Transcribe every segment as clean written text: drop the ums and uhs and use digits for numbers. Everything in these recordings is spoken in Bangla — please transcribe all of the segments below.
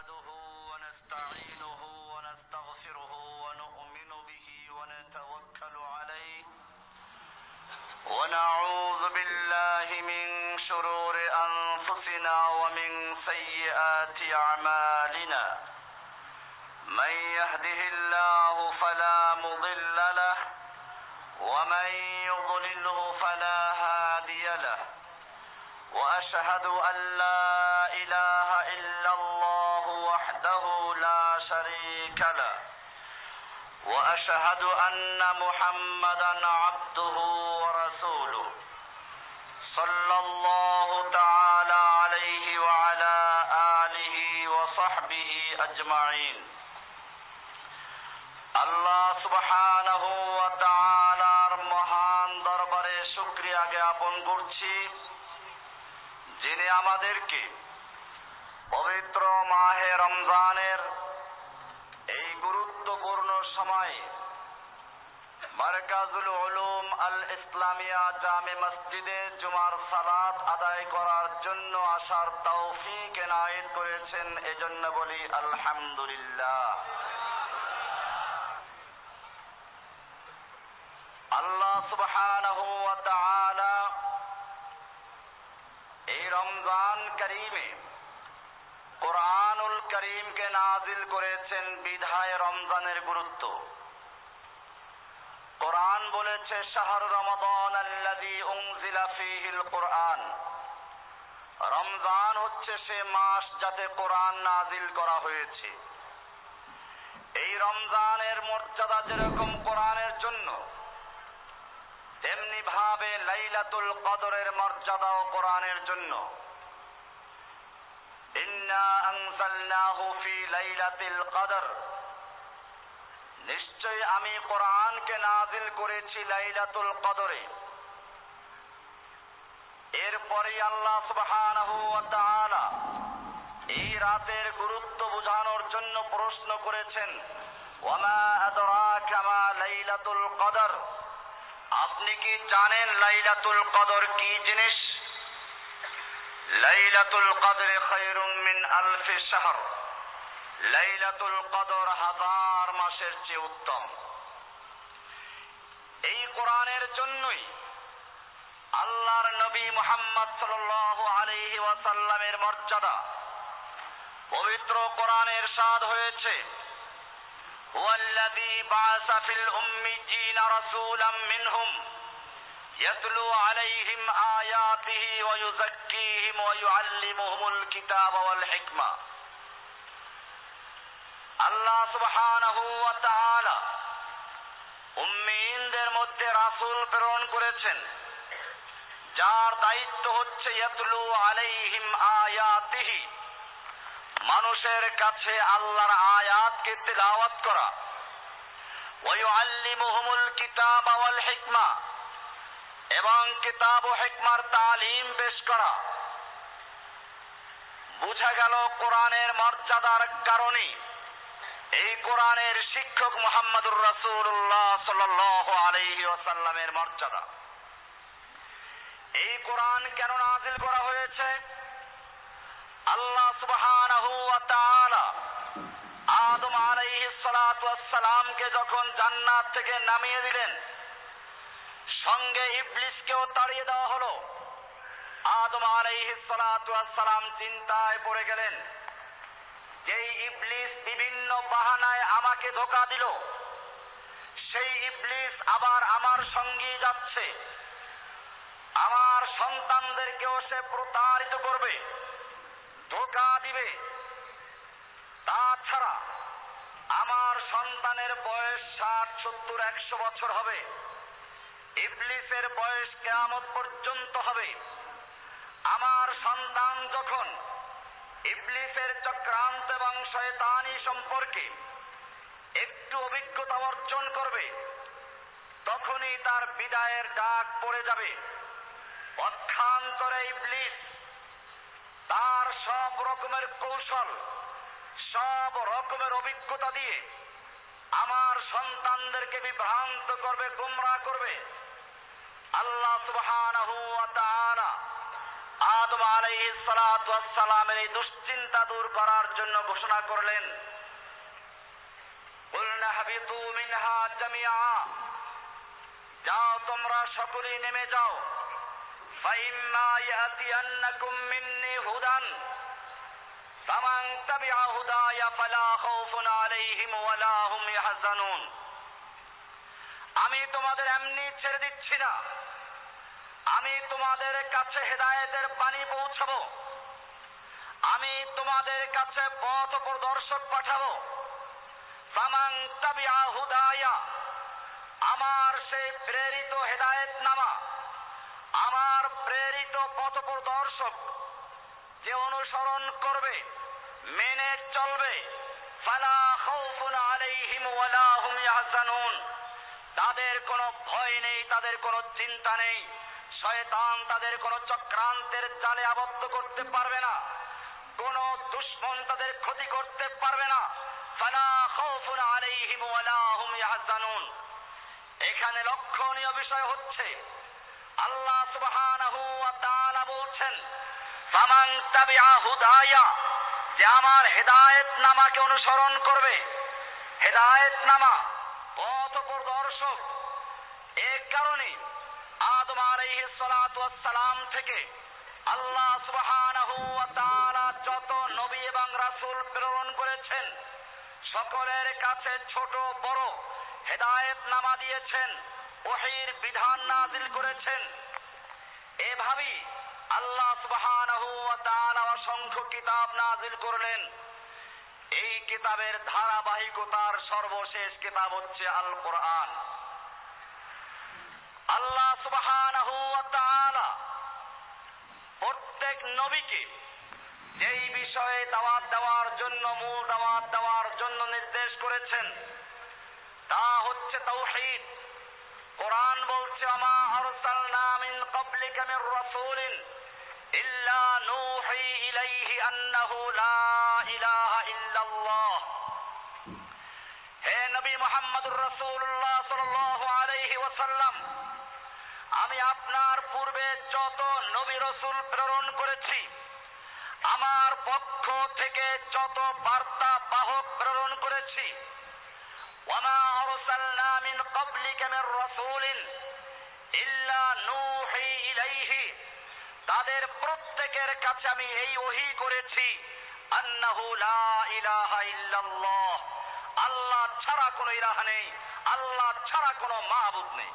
نحمده ونستعينه ونستغفره ونؤمن به ونتوكل عليه ونعوذ بالله من شرور أنفسنا ومن سيئات أعمالنا من يهده الله فلا مضل له ومن يضلله فلا هادي له وأشهد أن لا إله إلا الله وحده لا شريك له وأشهد أن محمدا عبده ورسوله صلى الله تعالى عليه وعلى آله وصحبه أجمعين আল্লাহ সুবহানাহু ওয়া তাআলার মহান দরবারে শুকরিয়া জ্ঞাপন করছি, যিনি আমাদেরকে পবিত্র মাহে রমজানের এই গুরুত্বপূর্ণ সময়ে মারকাজুল উলুম আল ইসলামিয়া জামে মসজিদে জুমার সালাত আদায় করার জন্য আসার তৌফিক এনায়েত করেছেন। এজন্য বলি আলহামদুলিল্লাহ। আল্লাহ সুবহানাহু ওয়া তাআলা এই রমজান করিমে কোরআনুল করিমকে নাজিল করেছেন বিধায় রমজানের গুরুত্ব। কোরআন বলেছে শাহরু রমাদান আল্লাযী উনজিলা ফীহিল কুরআন, রমজান হচ্ছে সে মাস যাতে কোরআন নাজিল করা হয়েছে। এই রমজানের মর্যাদা যেরকম কোরআনের জন্য, তেমনি ভাবে লাইলাতুল কদরের মর্যাদাও কোরআনের জন্য। ইন্না আনজালনাহু ফি লাইলাতিল কদর, নিশ্চয় আমি কোরআনকে নাজিল করেছি লাইলাতুল কদরে। এরপরে আল্লাহ সুবহানাহু ওয়া তাআলা এই রাতের গুরুত্ব বোঝানোর জন্য প্রশ্ন করেছেন, ওয়ামা আদরাকা মা লাইলাতুল কদর, আপনি কি জানেন লাইলাতুল কদর কি জিনিস? লাইলাতুল কদরে খায়রুম মিন আলফি শাহর, লাইলাতুল কদর হাজার মাসের চেয়ে উত্তম। এই কোরআনের জন্যই আল্লাহর নবী মুহাম্মদ সাল্লাল্লাহু আলাইহি ওয়াসাল্লামের মর্যাদা পবিত্র কোরআনে ইরশাদ হয়েছে, হুয়াল্লাযী বাআসা ফিল উম্মিয়্যিনা রাসূলাম মিনহুম ইয়াতলু আলাইহিম আয়াতিহি ওয়া ইউযাক্কিহিম ওয়া ইউআল্লিমুহুমুল কিতাবা ওয়াল হিকমা। আল্লাহ সুবহানাহু ওয়া তাআলা উম্মিয়িনদের মধ্যে রাসূল প্রেরণ করেছেন, যার দায়িত্ব হচ্ছে ইয়াতলু আলাইহিম আয়াতিহি, মানুষের কাছে আল্লাহর আয়াতকে তিলাওয়াত করা, ওয়া ইউআল্লিমুহুমুল কিতাবা ওয়াল হিকমা, এবং কিতাব ও হিকমার তালিম পেশ করা। বুঝা গেল কোরআনের মর্যাদার কারণে এই কোরআনের শিক্ষক মুহাম্মদুর রাসূলুল্লাহ সাল্লাল্লাহু আলাইহি ওয়াসাল্লামের মর্যাদা। এই কোরআন কেন নাযিল করা হয়েছে? আল্লাহ সুবহানাহু ওয়া তাআলা আদম আলাইহিস সালাতু ওয়াস সালামকে যখন জান্নাত থেকে নামিয়ে দিলেন, সঙ্গে ইবলিসকেও তাড়িয়ে দেওয়া হলো। আদম আলাইহিস সালাতু ওয়াস সালাম চিন্তায় পড়ে গেলেন, যেই ইবলিস বিভিন্ন বাহানায় আমাকে ধোঁকা দিল, সেই ইবলিস আবার আমার সঙ্গী যাচ্ছে, আমার সন্তানদেরকেও সে প্রতারিত করবে, ধোঁকা দিবে। তাছাড়া আমার সন্তানের বয়স 60, 70, 100 বছর হবে, ইবলিসের বয়স কিয়ামত পর্যন্ত হবে। আমার সন্তান যখন ইবলিসের চক্রান্ত এবং শয়তানি সম্পর্কে একটু অভিজ্ঞতা অর্জন করবে, তখনই তার বিদায়ের ডাক পড়ে যাবে। পক্ষান্তরে ইবলিস তার সব রকমের কৌশল, সব রকমের অভিজ্ঞতা দিয়ে আমার সন্তানদেরকে বিভ্রান্ত করবে, গোমরাহ করবে। আল্লাহ সুবহানাহু ওয়া তাআলা আদম আলাইহিস সালাতু ওয়াস সালামের এই দুশ্চিন্তা দূর করার জন্য ঘোষণা করলেন, কুলনা হাবিতু মিনহা জামিআ, যাও তোমরা সকলেই নেমে যাও, ফাইম্মা ইয়াতিয়ান্নাকুম মিন্নি হুদান ফামান তাবিআ হুদায়া ফালা খাউফুন আলাইহিম ওয়ালা হুম ইয়াহজানুন। আমি তোমাদের এমনি ছেড়ে দিচ্ছি না, আমি তোমাদের কাছে হেদায়েতের বাণী পৌঁছাবো, আমি তোমাদের কাছে পথ প্রদর্শক পাঠাবো। ফামান তাবিআ হুদায়া, আমার সেই প্রেরিত হেদায়েতনামা, আমার প্রেরিত পথ প্রদর্শক যে অনুসরণ করবে, মেনে চলবে, ফালা খাউফুন আলাইহিম ওয়ালা হুম ইয়াহজানুন, তাদের কোনো ভয় নেই, তাদের কোনো চিন্তা নেই, শয়তান তাদের কোনো চক্রান্তের জালে আবদ্ধ করতে পারবে না, কোনো দুশমন তাদের ক্ষতি করতে পারবে না। ফালা খাউফুন আলাইহিম ওয়ালা হুম ইয়াহজানুন। এখানে লক্ষণীয় বিষয় হচ্ছে আল্লাহ সুবহানাহু ওয়া তাআলা বলছেন, ফামান তাবিআ হুদায়া, যে আমার হেদায়েতনামাকে অনুসরণ করবে, হেদায়েতনামা পথ প্রদর্শক। এই কারণে আদম আলাইহিস সালাতু ওয়াস সালাম থেকে আল্লাহ সুবহানাহু ওয়া তাআলা যত নবী এবং রাসূল প্রেরণ করেছেন, সকলের কাছে ছোট বড় হেদায়েতনামা দিয়েছেন, ওহীর বিধান নাযিল করেছেন। এভাবেই আল্লাহ সুবহানাহু ওয়া তাআলা অসংখ্য কিতাব নাযিল করলেন। এই কিতাবের ধারাবাহিকতার সর্বশেষ কিতাব হচ্ছে আল কোরআন। আল্লাহ সুবহানাহু ওয়া তাআলা প্রত্যেক নবীকে যেই বিষয়ে দাওয়াত দেওয়ার জন্য, মূল দাওয়াত দেওয়ার জন্য নির্দেশ করেছেন তা হচ্ছে তাওহীদ। কোরআন বলছে, আমা আরসালনা মিন ক্বাবলিকা মির রাসূলিন ইল্লা নূহি ইলাইহি আন্নাহু লা ইলাহা ইল্লাল্লাহ। হে নবী মুহাম্মদুর রাসূলুল্লাহ সাল্লাল্লাহু আলাইহি ওয়াসাল্লাম, আমি আপনার পূর্বে যত নবী রাসূল প্রেরণ করেছি, আমার পক্ষ থেকে যত বার্তা বাহক প্রেরণ করেছি, ওয়ামা আরসালনা মিন ক্বাবলিকা মির রাসূলিন ইল্লা নূহি ইলাইহি, তাদের প্রত্যেকের কাছে আমি এই ওহী করেছি, আন্নাহু লা ইলাহা ইল্লাল্লাহ, আল্লাহ ছাড়া কোনো ইলাহা নেই, আল্লাহ ছাড়া কোনো মাবুদ নেই।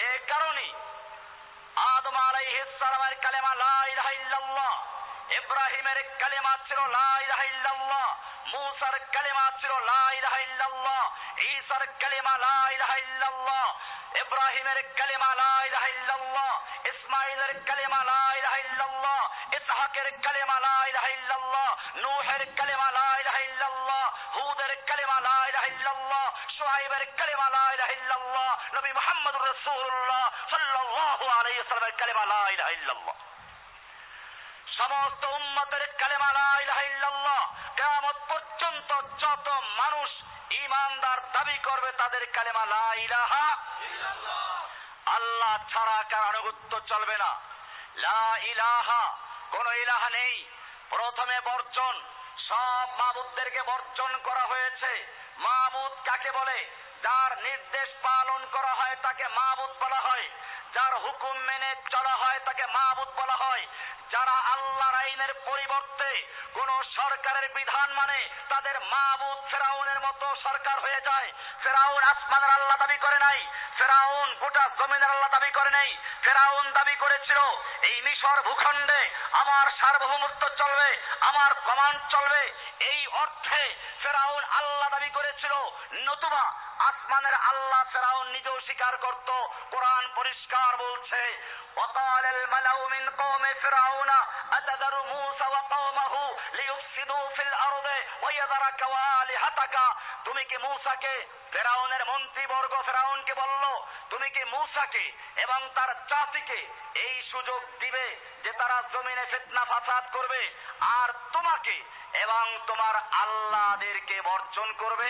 এই কারণে আদম আলাইহিস সালামের কালেমা লা ইলাহা ইল্লাল্লাহ, ইব্রাহিমের কালেমা ছিল লা ইলাহা ইল্লাল্লাহ, মুসার কালেমা ছিল লা ইলাহা ইল্লাল্লাহ, ঈসার কালেমা লা ইলাহা ইল্লাল্লাহ, ইব্রাহিমের কালেমা লা ইলাহা ইল্লাল্লাহ, ইসমাঈলের কালেমা লা ইলাহা ইল্লাল্লাহ, ইসহাকের কালেমা লা ইলাহা ইল্লাল্লাহ, নূহের কালেমা লা ইলাহা ইল্লাল্লাহ, হুদের কালেমা লা ইলাহা ইল্লাল্লাহ, শুআয়বের কালেমা লা ইলাহা ইল্লাল্লাহ, নবী মুহাম্মদুর রাসূলুল্লাহ সাল্লাল্লাহু আলাইহি ওয়াসাল্লামের কালেমা লা ইলাহা ইল্লাল্লাহ। সমস্ত উম্মতের কালেমা লা ইলাহা ইল্লাল্লাহ। কিয়ামত পর্যন্ত যত মানুষ ঈমানদার দাবি করবে তাদের কালেমা লা ইলাহা ইল্লাল্লাহ। আল্লাহ ছাড়া কার আনুগত্য চলবে না। লা ইলাহা, কোন ইলাহা নেই। প্রথমে বর্জন, সব মাবুদদেরকে বর্জন করা হয়েছে। মাবুদ কাকে বলে? যার নির্দেশ পালন করা হয় তাকে মাবুদ বলা হয়, যার হুকুম মেনে চলা হয় তাকে মাবুদ বলা হয়। যারা আল্লাহর আইনের পরিবর্তে কোন সরকারের বিধান মানে তাদের মাবুদ ফেরাউনের মতো সরকার হয়ে যায়। ফেরাউন আসমানের আল্লাহ দাবি করে নাই, ফেরাউন গোটা জমিনের আল্লাহ দাবি করে নাই। ফেরাউন দাবি করেছিল এই মিশর ভূখণ্ডে আমার সার্বভৌমত্ব চলবে, আমার কমান্ড চলবে। এই অর্থে ফেরাউন আল্লাহ দাবি করেছিল, নতুবা আসমানের আল্লাহ ফেরাউন নিজেও স্বীকার করত। কোরআন পরিষ্কার বলছে, وقال الملأ من قوم فرعون أتذر موسى وقومه ليفسدوا في الأرض ويذرك وآلهتك। তুমি কি মূসাকে, ফেরাউনের মন্ত্রীবর্গ ফেরাউনকে বলল, তুমি কি মূসাকে এবং তার জাতিকে এই সুযোগ দিবে যে তারা জমিনে ফিতনা ফাসাদ করবে, আর তোমাকে এবং তোমার আল্লাহদেরকে বর্জন করবে?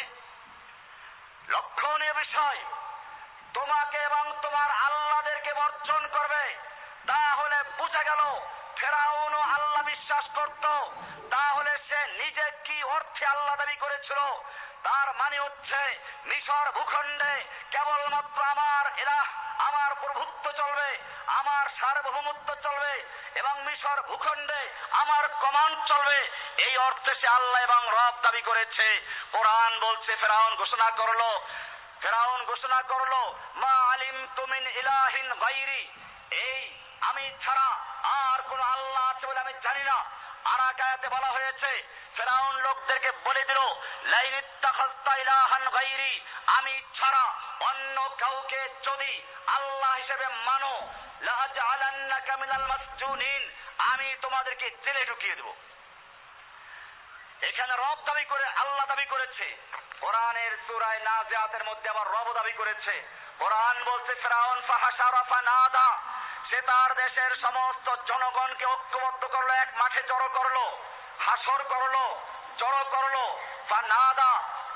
লক্ষণীয় বিষয়, তোমাকে এবং তোমার আল্লাহদেরকে বর্জন করবে। তাহলে বুঝা গেল ফেরাউনও আল্লাহ বিশ্বাস করত। তাহলে সে নিজে কি অর্থে আল্লাহ দাবি করেছিল? তার মানে হচ্ছে মিশর ভূখণ্ডে কেবলমাত্র আমার ইলাহ, আমার প্রভুত্ব চলবে, আমার সার্বভৌমত্ব চলবে এবং মিশর ভূখণ্ডে আমার কমান্ড চলবে। এই অর্থে সে আল্লাহ এবং রব দাবি করেছে। কোরআন বলছে, ফেরাউন ঘোষণা করলো মা আলিমতু মিন ইলাহিন গায়রি, এই আমি ছাড়া আর কোন আল্লাহ আছে বলে আমি জানি না। আর এক আয়াতে বলা হয়েছে, ফেরাউন লোকদেরকে বলে দিল লাইন ইত্তাখাযতা ইলাহান গায়রি, আমি ছাড়া অন্য কাউকে যদি আল্লাহ হিসেবে মানো লাআজআলান্নাকা মিনাল মাসজুনিন, আমি তোমাদেরকে জেলে ঢুকিয়ে দেব। এখানে রব দাবি করে আল্লাহ দাবি করেছে, কোরআনের সূরা নাজিয়াতের মধ্যে আবার রব দাবি করেছে। কোরআন বলছে ফিরআউন ফাহাশারা ফানাদা, সে তার দেশের সমস্ত জনগণকে ঐক্যবদ্ধ করলো, এক মাঠে জড়ো করলো, হাসর করলো, জড়ো করলো। ফানাদা,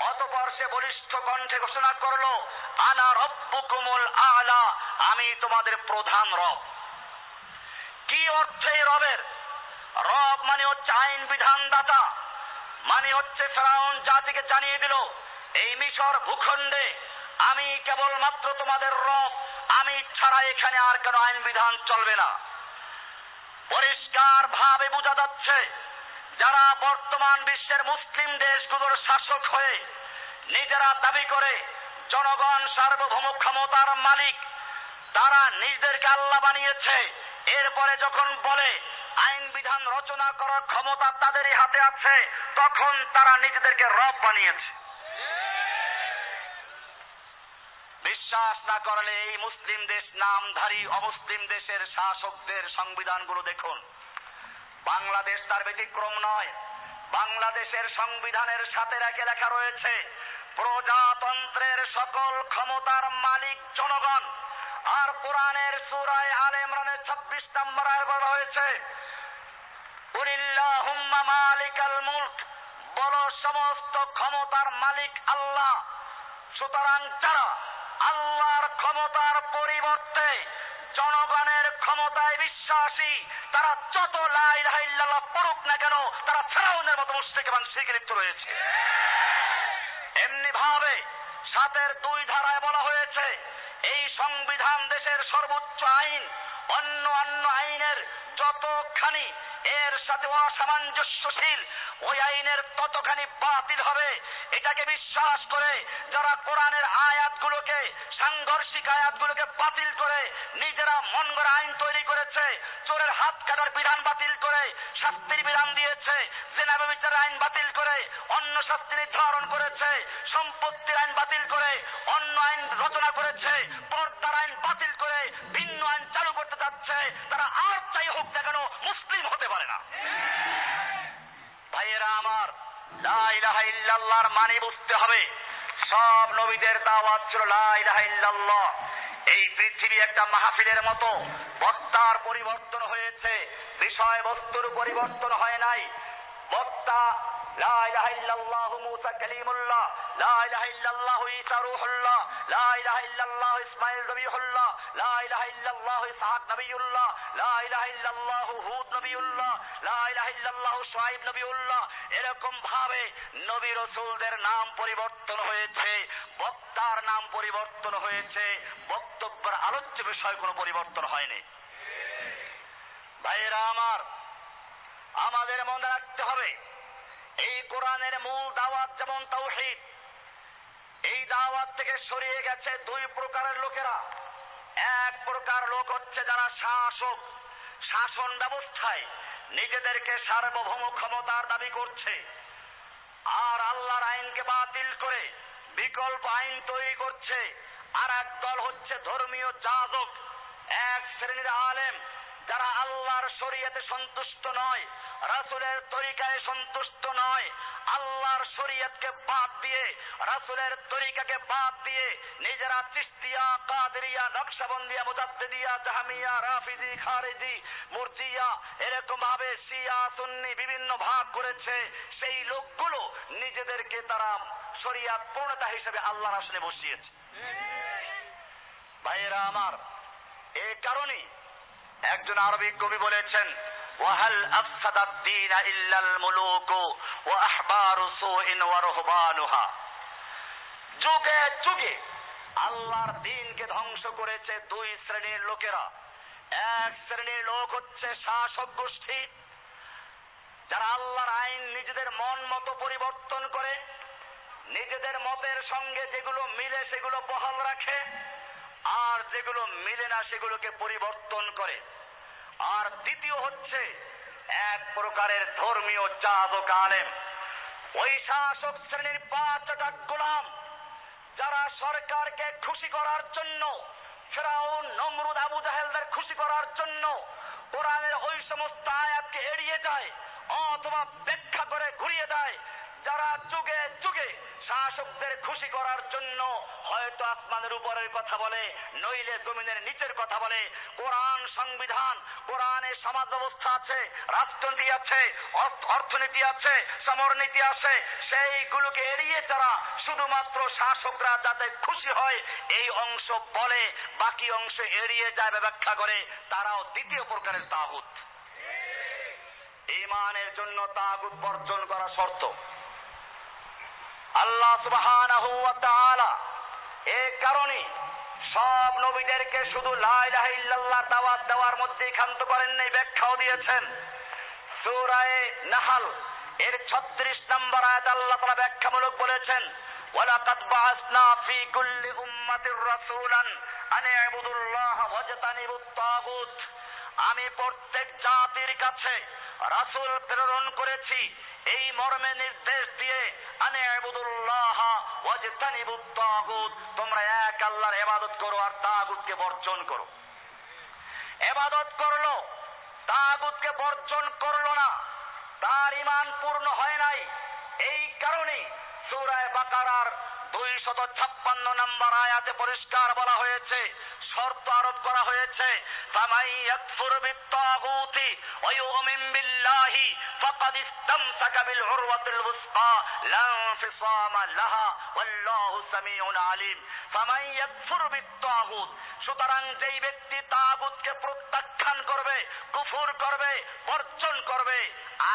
অতঃপর সে বলিষ্ঠ কণ্ঠে ঘোষণা করলো আনা রব্বুকুমুল আলা, আমি তোমাদের প্রধান রব। কি অর্থে রবের? রব মানে হচ্ছে আইন বিধান দাতা, মানে হচ্ছে ফেরাউন জাতিকে জানিয়ে দিল এই মিশর ভূখণ্ডে আমি কেবলমাত্র তোমাদের রব, আমি ছাড়া এখানে আর কোনো আইন বিধান চলবে না। পরিষ্কার ভাবে বোঝা যাচ্ছে যারা বর্তমান বিশ্বের মুসলিম দেশগুলোর শাসক হয়ে নিজেরা দাবি করে জনগণ সার্বভৌম ক্ষমতার মালিক, তারা নিজেদেরকে আল্লাহ বানিয়েছে। এরপরে যখন বলে আইন বিধান রচনা করার ক্ষমতা তাদেরই হাতে আছে, তখন তারা নিজেদেরকে রব বানিয়েছে। বিশ্বাস না করলে এই মুসলিম দেশ নামধারী অমুসলিম দেশের শাসকদের সংবিধানগুলো দেখুন। বাংলাদেশ তার ব্যতিক্রম নয়। বাংলাদেশের সংবিধানের সাথে লেখা রয়েছে প্রজাতন্ত্রের সকল ক্ষমতার মালিক জনগণ। আর কোরআনের সূরা আলে ইমরানের 26 নম্বর আয়াতে বলা হয়েছে কুলিল্লাহুম্মা মালিকাল মুলক, বলো সমস্ত ক্ষমতার মালিক আল্লাহ। সুতরাং যারা আল্লাহর ক্ষমতার পরিবর্তে জনগণের ক্ষমতায় বিশ্বাসী, তারা যত লা ইলাহা ইল্লাল্লাহ পড়ুক না কেন, তারা ফেরাউনের মতো মুশরিক এবং শিরকে লিপ্ত রয়েছে। এমনি ভাবে 7-2 ধারায় বলা হয়েছে এই সংবিধান দেশের সর্বোচ্চ আইন, অন্য আইনের যতখানি এর সাথে অসামঞ্জস্যশীল, ওই আইনের ততখানি বাতিল হবে। এটাকে বিশ্বাস করে যারা কোরআনের আয়াতগুলোকে, সাংঘর্ষিক আয়াতগুলোকে বাতিল করে নিজেরা মন গড়া আইন তৈরি করেছে, চোরের হাত কাটার বিধান বাতিল করে শাস্তির বিধান দিয়েছে, জিনা ব্যভিচারের আইন বাতিল করে অন্য শাস্তি নির্ধারণ করেছে, সম্পত্তির আইন বাতিল করে অন্য আইন রচনা করেছে, পর্দার আইন বাতিল করে ভিন্ন আইন চালু করতে যাচ্ছে। তারা আর চাই হোক না কেন মুসলিম হতে পারে না। ভাইয়েরা আমার, লা ইলাহা ইল্লাল্লাহর মানে বুঝতে হবে। সব নবীদের দাওয়াত ছিল লা ইলাহা ইল্লাল্লাহ। এই পৃথিবী একটা মাহফিলের মতো, বক্তার পরিবর্তন হয়েছে, বিষয়বস্তুর পরিবর্তন হয় নাই। বক্তা লা ইলাহা ইল্লাল্লাহু মুসা কালিমুল্লাহ, লা ইলাহা ইল্লাল্লাহু ঈসা রূহুল্লাহ, লা ইলাহা ইল্লাল্লাহু ইসমাঈল নবিয়ুল্লাহ, লা ইলাহা ইল্লাল্লাহু ইসহাক নবিয়ুল্লাহ, লা ইলাহা ইল্লাল্লাহু হুদ নবিয়ুল্লাহ, লা ইলাহা ইল্লাল্লাহু শুআইব নবিয়ুল্লাহ। এরকম ভাবে নবী রাসূলদের নাম পরিবর্তন হয়েছে, বক্তার নাম পরিবর্তন হয়েছে, বক্তব্যের আলোচ্য বিষয় কোনো পরিবর্তন হয়নি। ভাইয়েরা আমার, আমাদের মনে রাখতে হবে এই কোরআনের মূল দাওয়াত যেমন তাওহীদ, এই দাওয়াত থেকে সরিয়ে গেছে 2 প্রকারের লোকেরা। এক প্রকার লোক হচ্ছে যারা শাসক, শাসন ব্যবস্থায় নিজেদেরকে সার্বভৌম ক্ষমতার দাবি করছে আর আল্লাহর আইনকে বাতিল করে বিকল্প আইন তৈরি করছে। আর এক দল হচ্ছে ধর্মীয় যাজক, এক শ্রেণীর আলেম যারা আল্লাহর শরীয়তে সন্তুষ্ট নয়, রাসূলের তরিকায় সন্তুষ্ট নয়, আল্লাহর শরীয়তকে বাদ দিয়ে, রাসূলের তরিকাকে বাদ দিয়ে নিজেরা চিশতিয়া, কাদেরিয়া, নকশবন্দিয়া, মুজাদ্দিদিয়া, জাহমিয়া, রাফিজি, খারিজি, মুরজিয়া, এরকম ভাবে শিয়া, সুন্নি বিভিন্ন ভাগ করেছে। সেই লোকগুলো নিজেদেরকে তারা শরীয়ত প্রণেতা হিসেবে আল্লাহর আসনে বসিয়েছে। ভাইয়েরা আমার, এই কারণে একজন আরবি কবি বলেছেন, ওয়াহাল আফসাদাদ দীন ইল্লাল মুলুকু ওয়া আহবারু সুইন ওয়া রুহবানুহা। যুগে যুগে আল্লাহর দ্বীনকে ধ্বংস করেছে দুই শ্রেণীর লোকেরা। এক শ্রেণীর লোক হচ্ছে শাসক গোষ্ঠী, যারা আল্লাহর আইন নিজেদের মন মতো পরিবর্তন করে, নিজেদের মতের সঙ্গে যেগুলো মিলে সেগুলো বহাল রাখে, আর যেগুলো মিলে না সেগুলোকে পরিবর্তন করে। আর দ্বিতীয় হচ্ছে এক প্রকারের ধর্মীয় যাজক আলেম। ওই শাসক শ্রেণীর 5টা গোলাম, যারা সরকারকে খুশি করার জন্য, ফিরাউন, নমরুদ, আবু জাহেলদের খুশি করার জন্য কোরআনের ওই সমস্ত আয়াতকে এড়িয়ে যায় অথবা ব্যাখ্যা করে ঘুরিয়ে দেয়, যারা যুগে যুগে শাসকদের খুশি করার জন্য হয়তো আসমানের উপরের কথা বলে, নইলে জমিনের নিচের কথা বলে। কোরআন সংবিধান, কোরআনে সমাজ ব্যবস্থা আছে, রাষ্ট্রনীতি আছে, অর্থনীতি আছে, সমরনীতি আছে, সেইগুলোকে এড়িয়ে তারা শুধুমাত্র শাসকরা যাতে খুশি হয় এই অংশ বলে, বাকি অংশ এড়িয়ে যায়, ব্যাখ্যা করে, তারাও দ্বিতীয় প্রকারের তাগুত। ঈমানের জন্য তাগুত বর্জন করা শর্ত। আল্লাহ সুবহানাহু ওয়া তাআলা এই কারণে সব নবীদেরকে শুধু লা ইলাহা ইল্লাল্লাহ দাওয়াত দেওয়ার মধ্যেই ক্ষান্ত করেন নাই, ব্যাখ্যাও দিয়েছেন। সূরা নাহল এর 36 নম্বর আয়াত আল্লাহ তাআলা ব্যাখ্যামূলক বলেছেন, ওয়ালাকাদ বাআসনা ফি কুল্লি উম্মাতির রাসূলান আন ইবুদুল্লাহ ওয়াজতানিবুত তাগুত। আমি প্রত্যেক জাতির কাছে রাসূল প্রেরণ করেছি এই মর্মে নির্দেশ দিয়ে, আনে ইবুদুল্লাহ ওয়াজতানিবুত তাগুত, তোমরা এক আল্লাহর ইবাদত করো আর তাগুতকে বর্জন করো। ইবাদত করলো, তাগুতকে বর্জন করলো না, তার ঈমান পূর্ণ হয় নাই। এই কারণে সূরা বাকারার 256 নম্বর আয়াতে পরিষ্কার বলা হয়েছে, শর্ত আরোপ করা হয়েছে, ফামাই ইয়াকফুর বিত-তাগুতি ওয়া ইউমিন বিল্লাহি ফাকাদ ইসতামসাকা বিল উরওয়াতিল ওয়াসকা লা ইনফিসামা লাহা ওয়াল্লাহু সামিউন আলিম। ফামাই ইয়াকফুর বিত-তাগুত, সুতরাং যেই ব্যক্তি তাগুতকে প্রত্যাখ্যান করবে, কুফর করবে, বর্জন করবে,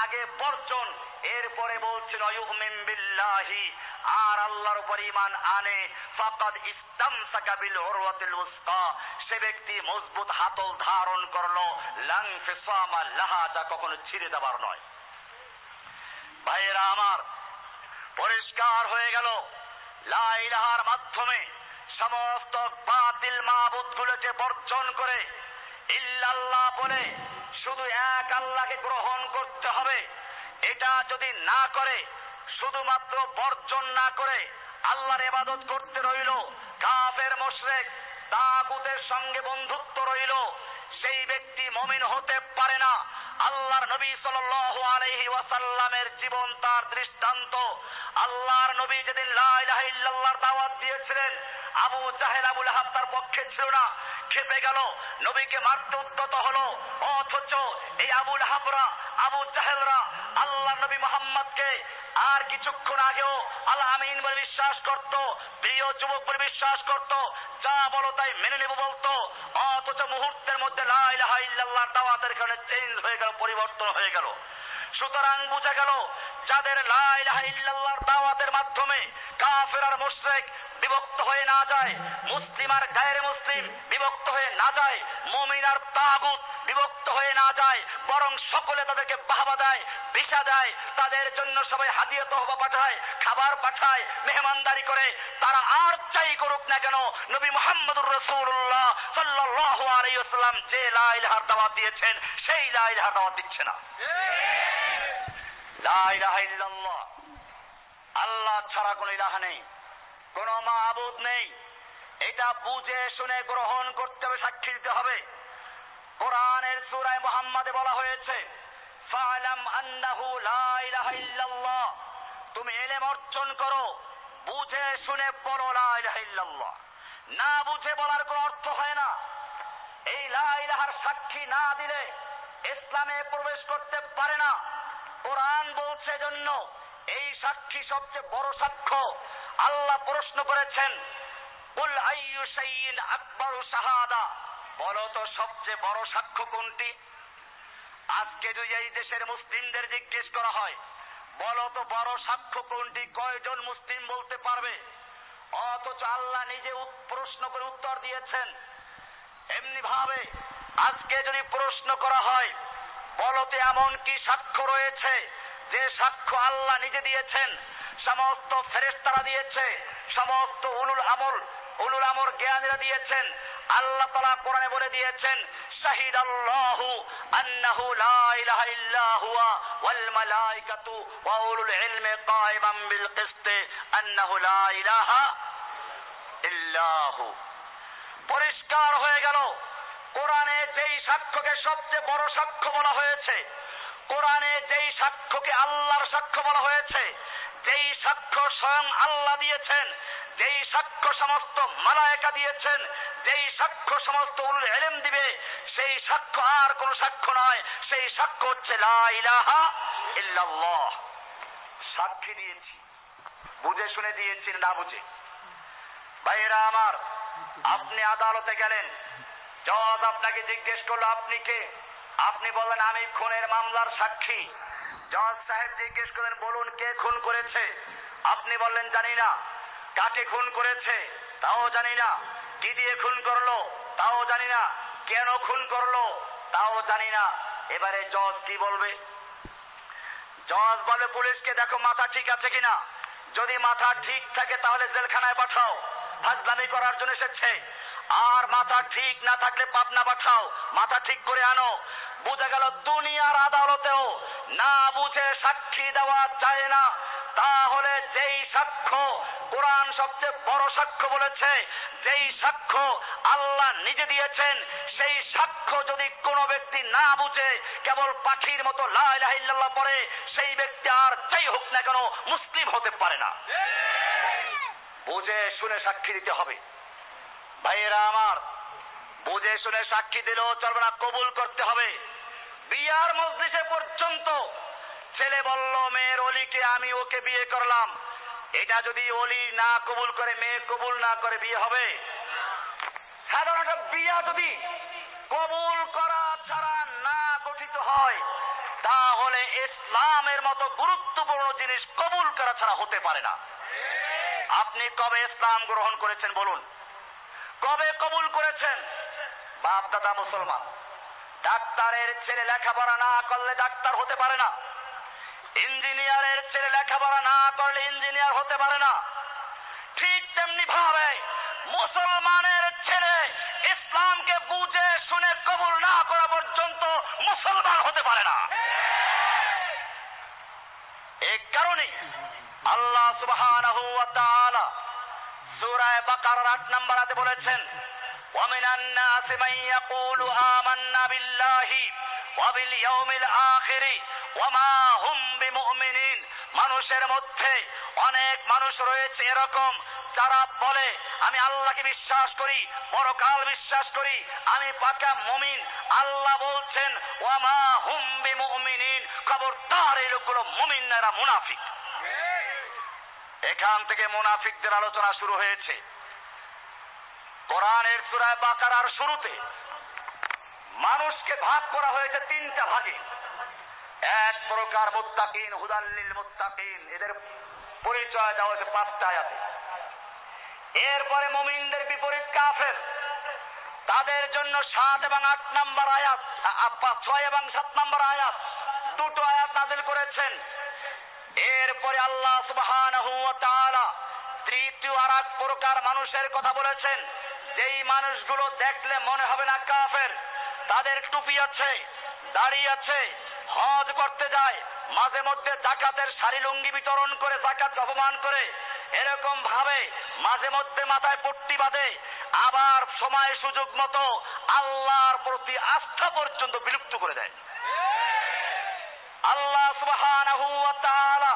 আগে বর্জন, এরপরে বলছেন ওয়া ইউমিন বিল্লাহি, আর আল্লাহর উপর ঈমান আনে, ফাকাদ ইসতামসাকা বিল উরওয়াতিল ওয়াসকা, সে ব্যক্তি মজবুত হাতল ধারণ করলো, লা ইনফিসামা লাহা, যা কখনো ছিঁড়ে দেবার নয়। ভাইয়েরা আমার, পরিষ্কার হয়ে গেল লা ইলাহার মাধ্যমে সমস্ত বাতিল মাবুদগুলোকে বর্জন করে ইল্লাল্লাহ বলে শুধু এক আল্লাহকে গ্রহণ করতে হবে। এটা যদি না করে, শুধুমাত্র বর্জন না করে আল্লাহর ইবাদত করতে রইল, কাফের মুশরিক তাগুতের সঙ্গে বন্ধুত্ব রইল, সেই ব্যক্তি মুমিন হতে পারে না। আল্লাহর নবী সাল্লাল্লাহু আলাইহি ওয়াসাল্লামের জীবন তার দৃষ্টান্ত। আল্লাহর নবী যেদিন লা ইলাহা ইল্লাল্লাহর দাওয়াত দিয়েছিলেন, আবু জাহেল, আবু লাহাব তার পক্ষে ছিল না, খেপে গেল, নবীকে মারতে উদ্যত হলো। অথচ এই আবু লাহাবরা, আবু জাহেলরা আল্লাহর নবী মুহাম্মদকে আর কিছুক্ষণ আগেও আল আমিন বলে বিশ্বাস করত, প্রিয় যুবক বলে বিশ্বাস করত, যা বলো তাই মেনে নেব বলতো। অথচ মুহূর্তের মধ্যে লা ইলাহা ইল্লাল্লাহর দাওয়াতের কারণে চেঞ্জ হয়ে গেল, পরিবর্তন হয়ে গেল। সুতরাং বুঝা গেল, যাদের লা ইলাহা ইল্লাল্লাহর দাওয়াতের মাধ্যমে কাফের আর মুশরিক বিভক্ত হয়ে না যায়, মুসলিম আর গায়রে মুসলিম বিভক্ত হয়ে না যায়, মুমিন আর তাগুত বিভক্ত হয়ে না যায়, বরং সকলে তাদেরকে বাহবা দেয়, ভিসা দেয়, তাদের জন্য সবাই হাদিয়া তহবা পাঠায়, খাবার পাঠায়, মেহমানদারি করে, তারা আর চাই করুক না কেন, নবী মুহাম্মদুর রাসূলুল্লাহ সাল্লাল্লাহু আলাইহি ওয়াসাল্লাম যে লা ইলাহার দাওয়াত দিয়েছেন সেই লা ইলাহার দাওয়াত দিচ্ছে না। লা ইলাহা ইল্লাল্লাহ, আল্লাহ ছাড়া কোনো ইলাহা নেই, কোনো মাবুদ নেই, এটা বুঝে শুনে গ্রহণ করতে হবে, সাক্ষী দিতে হবে। কোরআনের সূরা মুহাম্মাদে বলা হয়েছে, ফা'লাম আন্নাহু লা ইলাহা ইল্লাল্লাহ, তুমি ইলম অর্জন করো, বুঝে শুনে বলো লা ইলাহা ইল্লাল্লাহ। না বুঝে বলার কোনো অর্থ হয় না। এই লা ইলাহার সাক্ষী না দিলে ইসলামে প্রবেশ করতে পারে না। কোরআন বলছে জন্য এই সাক্ষী সবচেয়ে বড় সাক্ষ্য। আল্লাহ প্রশ্ন করেছেন, কুল আইয়ু শাইইন আকবারু শাহাদা, বলো তো সবচেয়ে বড় সাক্ষ্য কোনটি? আজকে যদি এই দেশের মুসলিমদের জিজ্ঞেস করা হয় বলো তো বড় সাক্ষ্য কোনটি, কয়জন মুসলিম বলতে পারবে? অথচ আল্লাহ নিজে প্রশ্ন করে উত্তর দিয়েছেন। এমনি ভাবে আজকে যদি প্রশ্ন করা হয় বলো তো এমন কি সাক্ষ্য রয়েছে যে সাক্ষ্য আল্লাহ নিজে দিয়েছেন, সমস্ত ফেরেশতারা দিয়েছে, সমস্ত উলুল আমর জ্ঞানীরা দিয়েছেন। আল্লাহ তাআলা কোরআনে বলে দিয়েছেন শাহিদাল্লাহু আন্নাহু লা ইলাহা ইল্লা হুয়া ওয়াল মালাইকাতু ওয়া উলুল ইলমি কায়িমান বিল কিসত আন্নাহু লা ইলাহা ইল্লা হু। পরিষ্কার হয়ে গেল কোরআনে যেই সাক্ষ্যকে সবচেয়ে বড় সাক্ষ্য বলা হয়েছে, কোরআনে যেই সাক্ষ্যকে আল্লাহর সাক্ষ্য বলা হয়েছে, যেই সাক্ষ্য স্বয়ং আল্লাহ দিয়েছেন, যেই সাক্ষ্য সমস্ত মালায়েকা দিয়েছেন, যেই সাক্ষ্য সমস্ত উলুল ইলম দিবে, সেই সাক্ষ্য আর কোন সাক্ষ্য নয়, সেই সাক্ষ্য হচ্ছে লা ইলাহা ইল্লাল্লাহ। সাক্ষী দিয়েছি, বুঝে শুনে দিয়েছি না বুঝে? ভাইয়েরা আমার, আপনি আদালতে গেলেন, জজ আপনাকে জিজ্ঞেস করলো আপনি কে? আপনি বললেন আমি খুনের মামলার সাক্ষী। জজ সাহেব জিজ্ঞেস করলেন বলুন কে খুন করেছে? আপনি বললেন জানি না। কাকে খুন করেছে? তাও জানি না। কি দিয়ে খুন করলো? তাও জানি না। কেন খুন করলো? তাও জানি না। এবারে জজ কি বলবে? জজ বলে পুলিশকে দেখো মাথা ঠিক আছে কিনা, যদি মাথা ঠিক থাকে তাহলে জেলখানায় পাঠাও, ফাজলামি করার জন্য এসেছে। আর মাথা ঠিক না থাকলে পাবনা পাঠাও, মাথা ঠিক করে আনো। বুঝা গেল দুনিয়ার আদালতেও না বুঝে সাক্ষী দেওয়া যায় না। তাহলে যেই সাক্ষ্য কোরআন সবচেয়ে বড় সাক্ষ্য বলেছে, যেই সাক্ষ্য আল্লাহ নিজে দিয়েছেন, সেই সাক্ষ্য যদি কোনো ব্যক্তি না বুঝে কেবল পাখির মতো লা ইলাহা ইল্লাল্লাহ পড়ে, সেই ব্যক্তি আর যাই হোক না কেন মুসলিম হতে পারে না। বুঝে শুনে সাক্ষী দিতে হবে। ভাইয়েরা আমার, বুঝে শুনে সাক্ষী দিলেও চলবে না, কবুল করতে হবে। বিয়ার মজলিসে পর্যন্ত ছেলে বলল মেয়ের অলিকে আমি ওকে বিয়ে করলাম, এটা যদি অলি না কবুল করে, মেয়ে কবুল না করে, বিয়ে হবে? সাধারণত বিয়া যদি কবুল করা ছাড়া না গঠিত হয় তাহলে ইসলামের মতো গুরুত্বপূর্ণ জিনিস কবুল করা ছাড়া হতে পারে না। আপনি কবে ইসলাম গ্রহণ করেছেন বলুন? কবে কবুল করেছেন? বাপ দাদা মুসলমান। ডাক্তারের ছেলে লেখাপড়া না করলে ডাক্তার হতে পারে না। ইঞ্জিনিয়ারের ছেলে লেখাপড়া না করলে ইঞ্জিনিয়ার হতে পারে না। ঠিক তেমনি ভাবে মুসলমানের ছেলে ইসলামকে বুঝে শুনে কবুল না করা পর্যন্ত মুসলমান হতে পারে না। এই কারণে আল্লাহ সুবহানাহু ওয়া তাআলা সূরা বাকারার ৮ নম্বর আয়াতে বলেছেন ওয়ামিনান নাসি মান ইয়াকুলু আমান্না বিল্লাহি ওয়া বিল ইয়াউমিল আখির ওয়া মা হুম বিমুমিনিন। মানুষের মধ্যে অনেক মানুষ রয়েছে এরকম যারা বলে আমি আল্লাহকে বিশ্বাস করি, পরকাল বিশ্বাস করি, আমি পাকা মুমিন। আল্লাহ বলছেন ওয়া মা হুম বিমুমিনিন, খবরদার এই লোকগুলো মুমিন না, এরা মুনাফিক। এখান থেকে মুনাফিকদের আলোচনা শুরু হয়েছে। কোরআনের সূরা বাকারার শুরুতে মানুষকে ভাগ করা হয়েছে 3টা ভাগে। এক প্রকার মুত্তাকিন, হুদাল লিল মুত্তাকিন, এদের পরিচয় দেওয়া হয়েছে 5টা আয়াতে। এরপরে মুমিনদের বিপরীত কাফের, তাদের জন্য 7 এবং 8 নম্বর আয়াত, 6 এবং 7 নম্বর আয়াত, 2টো আয়াত নাযিল করেছেন। এরপরে আল্লাহ সুবহানাহু ওয়া তাআলা তৃতীয় আর এক প্রকার মানুষের কথা বলেছেন, যেই মানুষগুলো দেখলে মনে হবে না কাফের, তাদের টুপি আছে, দাড়ি আছে, হজ করতে যায়, মাঝে মধ্যে যাকাতের শাড়ি লুঙ্গি বিতরণ করে যাকাত অপমান করে, এরকম ভাবে মাঝে মধ্যে মাথায় পট্টি বাঁধে, আবার সময় সুযোগ মতো আল্লাহর প্রতি আস্থা পর্যন্ত বিলুপ্ত করে দেয়। আল্লাহ সুবহানাহু ওয়া তাআলা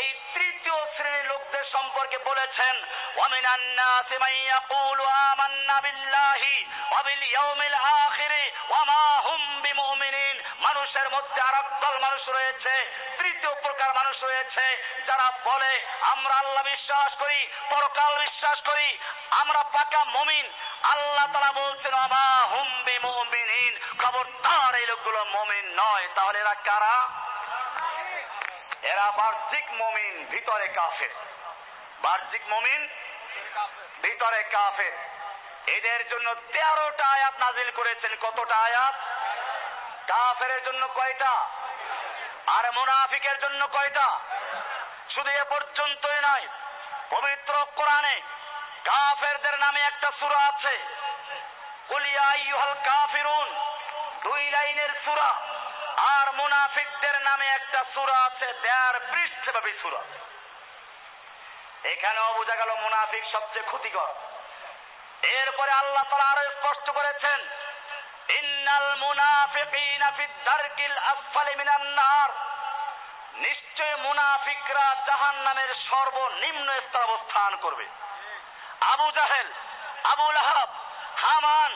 এই তৃতীয় শ্রেণীর লোকদের সম্পর্কে বলেছেন ওয়ামিনান নাসি মান ইয়াকুলু আমান্না বিল্লাহি ওয়া বিল ইয়াউমিল আখির ওয়া মা হুম বিমুমিনিন। মানুষের মধ্যে আর দল মানুষ রয়েছে, তৃতীয় প্রকার মানুষ রয়েছে যারা বলে আমরা আল্লাহ বিশ্বাস করি, পরকাল বিশ্বাস করি, আমরা পাকা মুমিন। আল্লাহ তাআলা বলছেন আমা হুম বিমুমিনিন, খবরদার এই লোকগুলো মুমিন নয়। তাহলে এরা কারা? এরা বাহ্যিক মুমিন, ভিতরে কাফের। বাহ্যিক মুমিন, ভিতরে কাফের। এদের জন্য 13টা আয়াত নাজিল করেছেন। কতটা আয়াত? কাফেরের জন্য কয়টা? আর মুনাফিকের জন্য কয়টা? শুধু এ পর্যন্তই নয়, পবিত্র কোরআনে কাফেরদের নামে একটা সূরা আছে, কুল ইয়া আইয়ুহাল কাফিরুন, 2 লাইনের সূরা। আর মুনাফিকদের নামে একটা সূরা আছে, 1.5 পৃষ্ঠাব্যাপী সূরা। এখানেও বোঝা গেল মুনাফিক সবচেয়ে ক্ষতিকর। এরপরে আল্লাহ তাআলা আরো স্পষ্ট করেছেন, ইন্নাল মুনাফিকিনা ফিদ দারকিল আসফালি মিনান নার, নিশ্চয় মুনাফিকরা জাহান্নামের সর্বনিম্ন স্তরে অবস্থান করবে। আবু জাহেল, আবু লাহাব, হামান,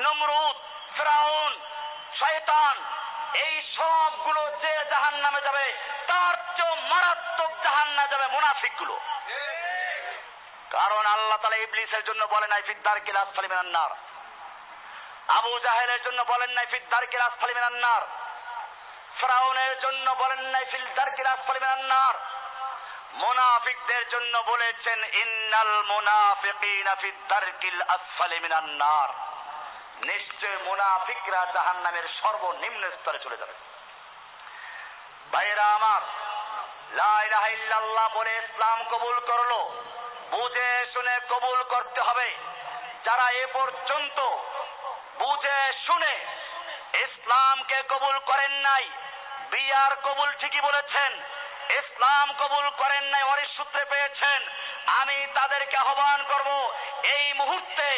নমরুদ, ফিরাউন, শয়তান, এই সবগুলো যে জাহান্নামে যাবে তার চেয়ে মারাত্মক জাহান্নামে যাবে মুনাফিকগুলো। কারণ আল্লাহ তাআলা ইবলিসের জন্য বলেন নাই ফিদ দারকিল আসফালি মিনান নার, আবু জাহেলের জন্য বলেন নাই ফিদ দারকিল আসফালি মিনান নার, ফিরাউনের জন্য বলেন নাই ফিল দারকিল আসফালি মিনান নার। মুনাফিকদের জন্য বলেছেন ইন্নাল মুনাফিকিনা ফিদ দারকিল আসফালি মিনান নার, নিশ্চয় মুনাফিকরা জাহান্নামের সর্বনিম্ন স্তরে চলে যাবে। ভাইরা আমার, লা ইলাহা ইল্লাল্লাহ বলে ইসলাম কবুল করলো, বুঝে শুনে কবুল করতে হবে। যারা এ পর্যন্ত বুঝে শুনে ইসলামকে কবুল করেন নাই, বিয়ার কবুল ঠিকই বলেছেন, ইসলাম কবুল করেন নাই, ওয়ারিশ সূত্রে পেয়েছেন, আমি তাদেরকে আহ্বান করব এই মুহূর্তে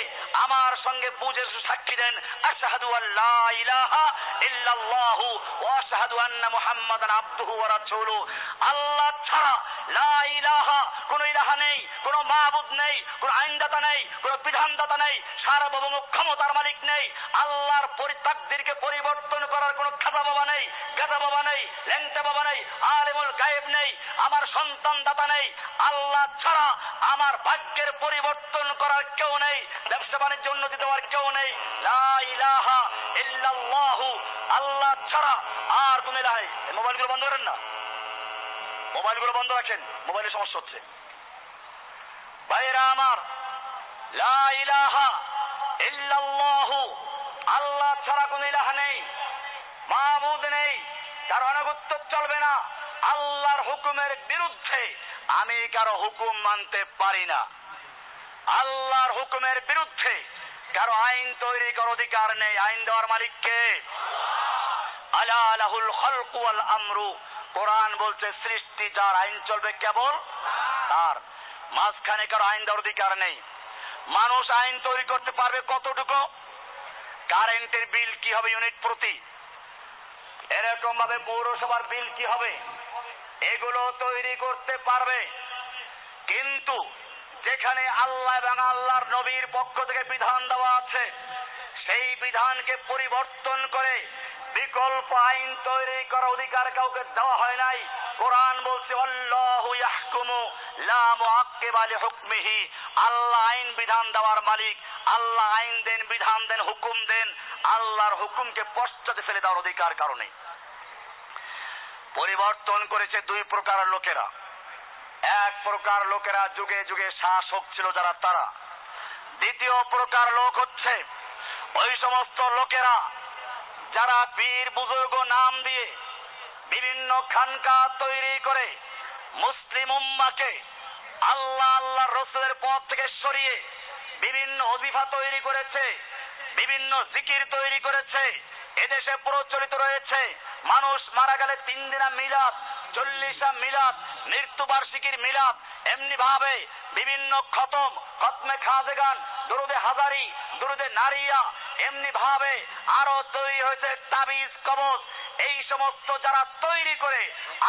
আমার সঙ্গে বুঝে সাক্ষী দেন, আশহাদু আল্লা ইলাহা ইল্লাল্লাহু ওয়া আশহাদু আন্না মুহাম্মাদান আবদুহু ওয়া রাসূলুহু। আল্লাহ ছাড়া লা ইলাহা, কোন ইলাহা নেই, কোন মাবুদ নেই, কোন আইনদাতা নেই, কোন বিধানদাতা নেই, সার্বভৌম ক্ষমতার মালিক নেই। আল্লাহর তাকদীরকে পরিবর্তন করার কোন খাজা বাবা নেই, গাদা বাবা নেই, ল্যাংটা বাবা নেই, আলিমুল গায়েব নেই, আমার সন্তান দাতা নেই। আল্লাহ ছাড়া আমার ভাগ্যের পরিবর্তন করার কেউ নেই, ব্যবসা বাণিজ্য উন্নতি দেওয়ার কেউ নেই। লা ইলাহা ইল্লাল্লাহু, আল্লাহ ছাড়া আর কোন ইলাহা নেই। মোবাইলগুলো বন্ধ করেন না, মোবাইলগুলো বন্ধ রাখেন, মোবাইলের সমস্যা হচ্ছে। ভাইরা আমার, লা ইলাহা ইল্লাল্লাহু, আল্লাহ ছাড়া কোন ইলাহা নেই, মাবুদ নেই, কারো আনুগত্য চলবে না। আল্লাহর হুকুমের বিরুদ্ধে আমি কারো হুকুম মানতে পারি না। আল্লাহর হুকুমের বিরুদ্ধে কারো আইন তৈরি করার অধিকার নেই। আইন দেওয়ার মালিক কে? আলা লাহুল খালকু ওয়াল আমরু, কোরআন বলছে সৃষ্টি যার, আইন চলবে কেবল তার। মাঝখানে কারো আইন দেওয়ার অধিকার নেই। মানুষ আইন তৈরি করতে পারবে কতটুকু? কারেন্টের বিল কি হবে ইউনিট প্রতি, এরকম ভাবে পৌরসভার বিল কি হবে, এগুলো তৈরি করতে পারবে। কিন্তু যেখানে আল্লাহ এবং আল্লাহর নবীর পক্ষ থেকে বিধান দেওয়া আছে, সেই বিধানকে পরিবর্তন করে বিকল্প আইন তৈরি করার অধিকার কাউকে দেওয়া হয় নাই। কোরআন বলছে আল্লাহু ইয়াহকুমু লা মুআক্কিবা লিহুকমিহি, আল্লাহ আইন বিধান দেওয়ার মালিক, আল্লাহ আইন দেন, বিধান দেন, হুকুম দেন, আল্লাহর হুকুমকে পশ্চাতে ফেলে দেওয়ার অধিকার কারণে। পরিবর্তন করেছে 2 প্রকার লোকেরা। এক প্রকার লোকেরা যুগে যুগে শাসক ছিল যারা, তারা। দ্বিতীয় প্রকার লোক হচ্ছে ওই সমস্ত লোকেরা যারা পীর বুজুর্গ নাম দিয়ে বিভিন্ন খানকা তৈরি করে মুসলিম উম্মাহকে আল্লাহ আল্লাহর রাসূলের পথ থেকে সরিয়ে বিভিন্ন ওজিফা তৈরি করেছে, বিভিন্ন জিকির তৈরি করেছে। এদেশে প্রচলিত রয়েছে মানুষ মারা গেলে 3 দিনা মিলাদ, 40টা মিলাদ, মৃত্যুবার্ষিকীর মিলাদ, এমনি ভাবে বিভিন্ন খতম, খতমে খাজেগান, দুরুদে হাজারি, দুরুদে নারিয়া, এমনি ভাবে আরো তৈরি হয়েছে তাবিজ কবজ। এই সমস্ত যারা তৈরি করে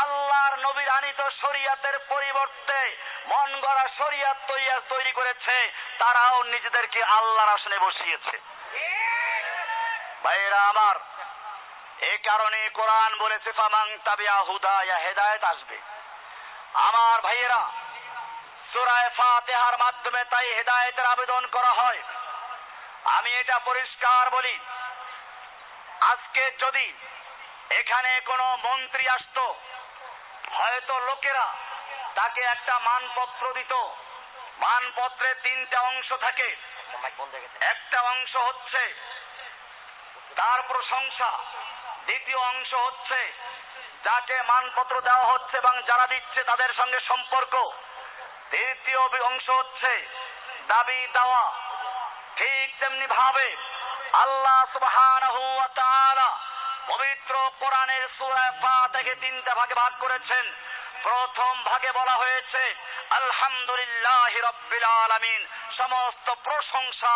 আল্লাহর নবীর আনিত শরিয়াতের পরিবর্তে মন গড়া শরিয়াত তৈরি করেছে, তারাও নিজেদেরকে আল্লাহর আসনে বসিয়েছে। ভাইরা আমার, এই কারণে কোরআন বলেছে ফামান তাবিআ হুদায়া, হেদায়েত আসবে। আমার ভাইয়েরা, সূরা ফাতিহার মাধ্যমে তাই হেদায়েতের আবেদন করা হয়। আমি এটা পরিষ্কার বলি, আজকে যদি এখানে কোনো মন্ত্রী আসতো, হয়তো লোকেরা তাকে একটা মানপত্র দিত। মানপত্রের তিনটা অংশ থাকে। একটা অংশ হচ্ছে তার প্রশংসা, দ্বিতীয় অংশ হচ্ছে যাকে মানপত্র দেওয়া হচ্ছে এবং যারা দিচ্ছে তাদের সঙ্গে সম্পর্ক, তৃতীয় অংশ হচ্ছে দাবি দেওয়া। ঠিক তেমনি ভাবে আল্লাহ সুবহানাহু ওয়া তাআলা পবিত্র কোরআনের সূরা ফাতিহাকে তিনটা ভাগে ভাগ করেছেন। প্রথম ভাগে বলা হয়েছে আলহামদুলিল্লাহি রাব্বিল আলামিন, সমস্ত প্রশংসা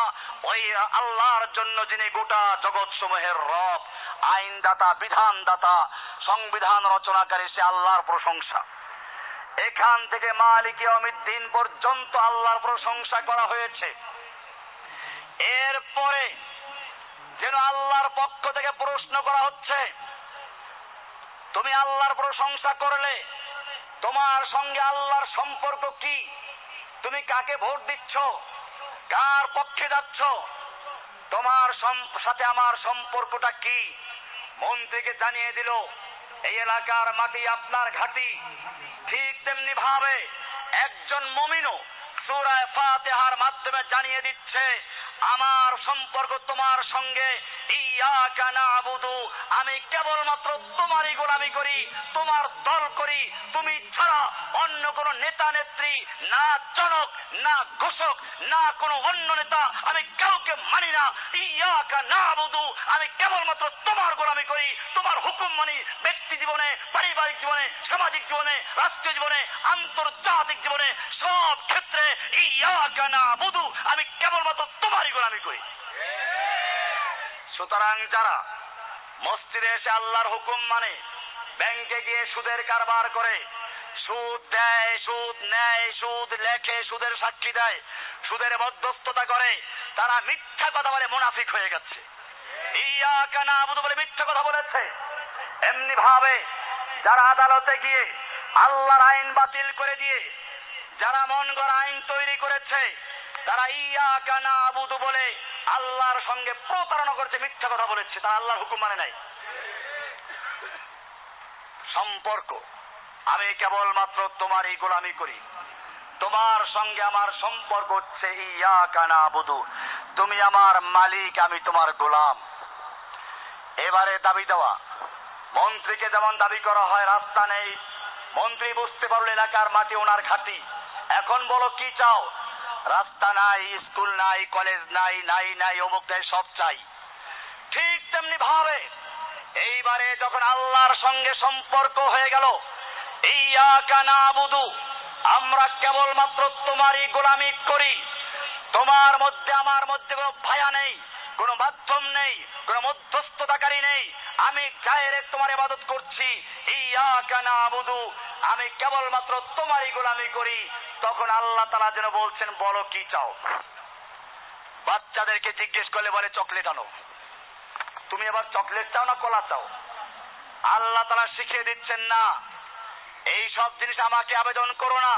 ওই আল্লাহর জন্য যিনি গোটা জগৎ সমূহের রব, আইনদাতা, বিধানদাতা, সংবিধান রচনাকারী, সে আল্লাহর প্রশংসা। এখান থেকে মালিক ইয়াউমিদ্দিন পর্যন্ত আল্লাহর প্রশংসা করা হয়েছে। এরপরে যেন আল্লাহর পক্ষ থেকে প্রশ্ন করা হচ্ছে, তুমি আল্লাহর প্রশংসা করলে তোমার সঙ্গে আল্লাহর সম্পর্ক কি? তুমি কাকে ভোট দিচ্ছ? কার পক্ষে যাচ্ছ? তোমার সাথে আমার সম্পর্কটা কি? মন্ত্রীকে জানিয়ে দিল এই এলাকার মাটি আপনার ঘাঁটি। ঠিক তেমনি ভাবে একজন মুমিনও সূরা ফাতিহার মাধ্যমে জানিয়ে দিচ্ছে আমার সম্পর্ক তোমার সঙ্গে, ইয়াকা না'বুদু, আমি কেবলমাত্র তোমারই গোলামি করি, তোমার দল করি। তুমি ছাড়া অন্য কোন নেতা নেত্রী, না জনক, না ঘোষক, না কোনো অন্য নেতা, আমি কাউকে মানি না। ইয়াকা না'বুদু, আমি কেবলমাত্র তোমার গোলামি করি, তোমার হুকুম মানি। ব্যক্তি জীবনে, পারিবারিক জীবনে, সামাজিক জীবনে, রাষ্ট্রীয় জীবনে, আন্তর্জাতিক জীবনে, সব ক্ষেত্রে ইয়াকা না'বুদু, আমি কেবলমাত্র তোমারই গোলামি করি। সুতরাং যারা মসজিদে এসে আল্লাহর হুকুম মানে, ব্যাংকে গিয়ে সুদের কারবার করে, সুদ দেয়, সুদ নেয়, সুদ লেখে, সুদের সাক্ষী দেয়, সুদের মধ্যস্থতা করে, তারা মিথ্যা কথা বলে মুনাফিক হয়ে গেছে। ইয়াকা না'বুদু বলে মিথ্যা কথা বলেছে। এমনি ভাবে যারা আদালতে গিয়ে আল্লাহর আইন বাতিল করে দিয়ে যারা মন গড়া আইন তৈরি করেছে, তারা ইয়াকা না'বুদু বলে আল্লাহর সঙ্গে প্রতারণা করেছে, মিথ্যা কথা বলেছে, তারা আল্লাহর হুকুম মানে নাই। সম্পর্ক, আমি কেবলমাত্র তোমারই গোলামি করি, তোমার সঙ্গে আমার সম্পর্ক হচ্ছে ইয়াকা না'বুদু, তুমি আমার মালিক, আমি তোমার গোলাম। এবারে দাবি দেওয়া, মন্ত্রীকে যেমন দাবি করা হয় রাস্তা নেই, মন্ত্রী বুঝতে পারলো এলাকার মাটি ওনার ঘাঁটি, এখন বলো কি চাও? রাস্তা নাই, স্কুল নাই, কলেজ নাই, নাই নাই, অমুক নাই, সব চাই। ঠিক তেমনি ভাবে এইবারে যখন আল্লাহর সঙ্গে সম্পর্ক হয়ে গেল, ইয়াকা না'বুদু, আমরা কেবলমাত্র তোমারই গোলামি করি, তোমার মধ্যে আমার মধ্যে কোনো ভায়া নেই, কোনো মাধ্যম নেই, কোনো মধ্যস্থতাকারী নেই, আমি ডাইরেক্ট তোমার ইবাদত করছি, ইয়াকা না'বুদু, আমি কেবলমাত্র তোমারই গোলামি করি। তখন আল্লাহ তাআলা যেন বলছেন বলো কি চাও? বাচ্চাদেরকে জিজ্ঞেস করলে বলে চকলেট আনো। তুমি এবার চকলেট চাও না কলা চাও? আল্লাহ তাআলা শিখিয়ে দিচ্ছেন না, এই সব জিনিস আমাকে আবেদন করো না,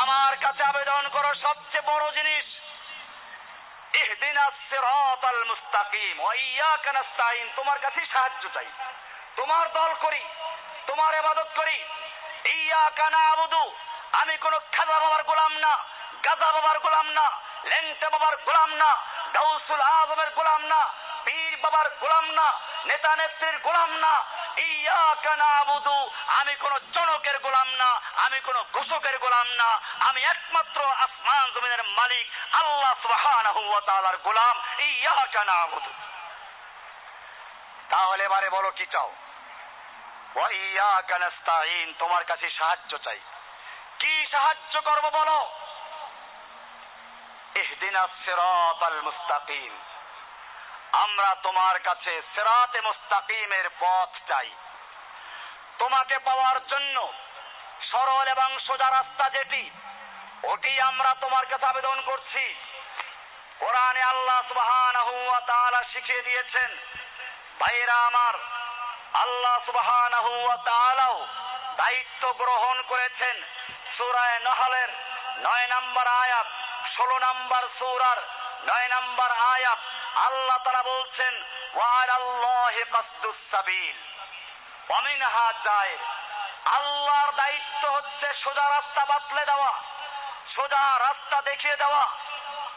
আমার কাছে আবেদন করো সবচেয়ে বড় জিনিস, ইহদিনাস সিরাতাল মুস্তাকিম ওয়া ইয়াকা নাস্তাইন, তোমার কাছে সাহায্য চাই, তোমার দল করি, তোমার ইবাদত করি। ইয়াকা না'বুদু, আমি কোন খাজা বাবার গোলাম না, গাজা বাবার গোলাম না, ল্যাংটা বাবার গোলাম না, গাউসুল আজমের গোলাম না, পীর বাবার গোলাম না, নেতা নেত্রীর গোলাম না। ইয়াকা না'বুদু, আমি কোন জনকের গোলাম না, আমি কোন ঘোষকের গোলাম না, আমি একমাত্র আসমান জমিনের মালিক আল্লাহ সুবহানাহু ওয়া তাআলার গোলাম। ইয়াকা না'বুদু। তাহলে এবারে বলো কি চাও? ওয়া ইয়াকা নাস্তাইন, তোমার কাছে সাহায্য চাই। কি সাহায্য করব বলো? ইহদিনাস সিরাতাল মুস্তাকিম, আমরা তোমার কাছে সিরাতে মুস্তাকিমের পথ চাই। তোমাকে পাওয়ার জন্য সরল এবং সোজা রাস্তা যেটি, ওটি আমরা তোমার কাছে আবেদন করছি। কোরআনে আল্লাহ সুবহানাহু ওয়া তাআলা শিখিয়ে দিয়েছেন, ভাইরা আমার, আল্লাহ সুবহানাহু ওয়া তাআলা দায়িত্ব গ্রহণ করেছেন সূরা নাহলের 9 নম্বর আয়াত, 16 নম্বর সূরার 9 নম্বর আয়াত। আল্লাহ তাআলা বলছেন ওয়া আলাল্লাহি কাসদুস সাবিল ওয়া মিনহা জায়ের। আল্লাহর দায়িত্ব হচ্ছে সোজা রাস্তা বাতলে দেওয়া, সোজা রাস্তা দেখিয়ে দেওয়া।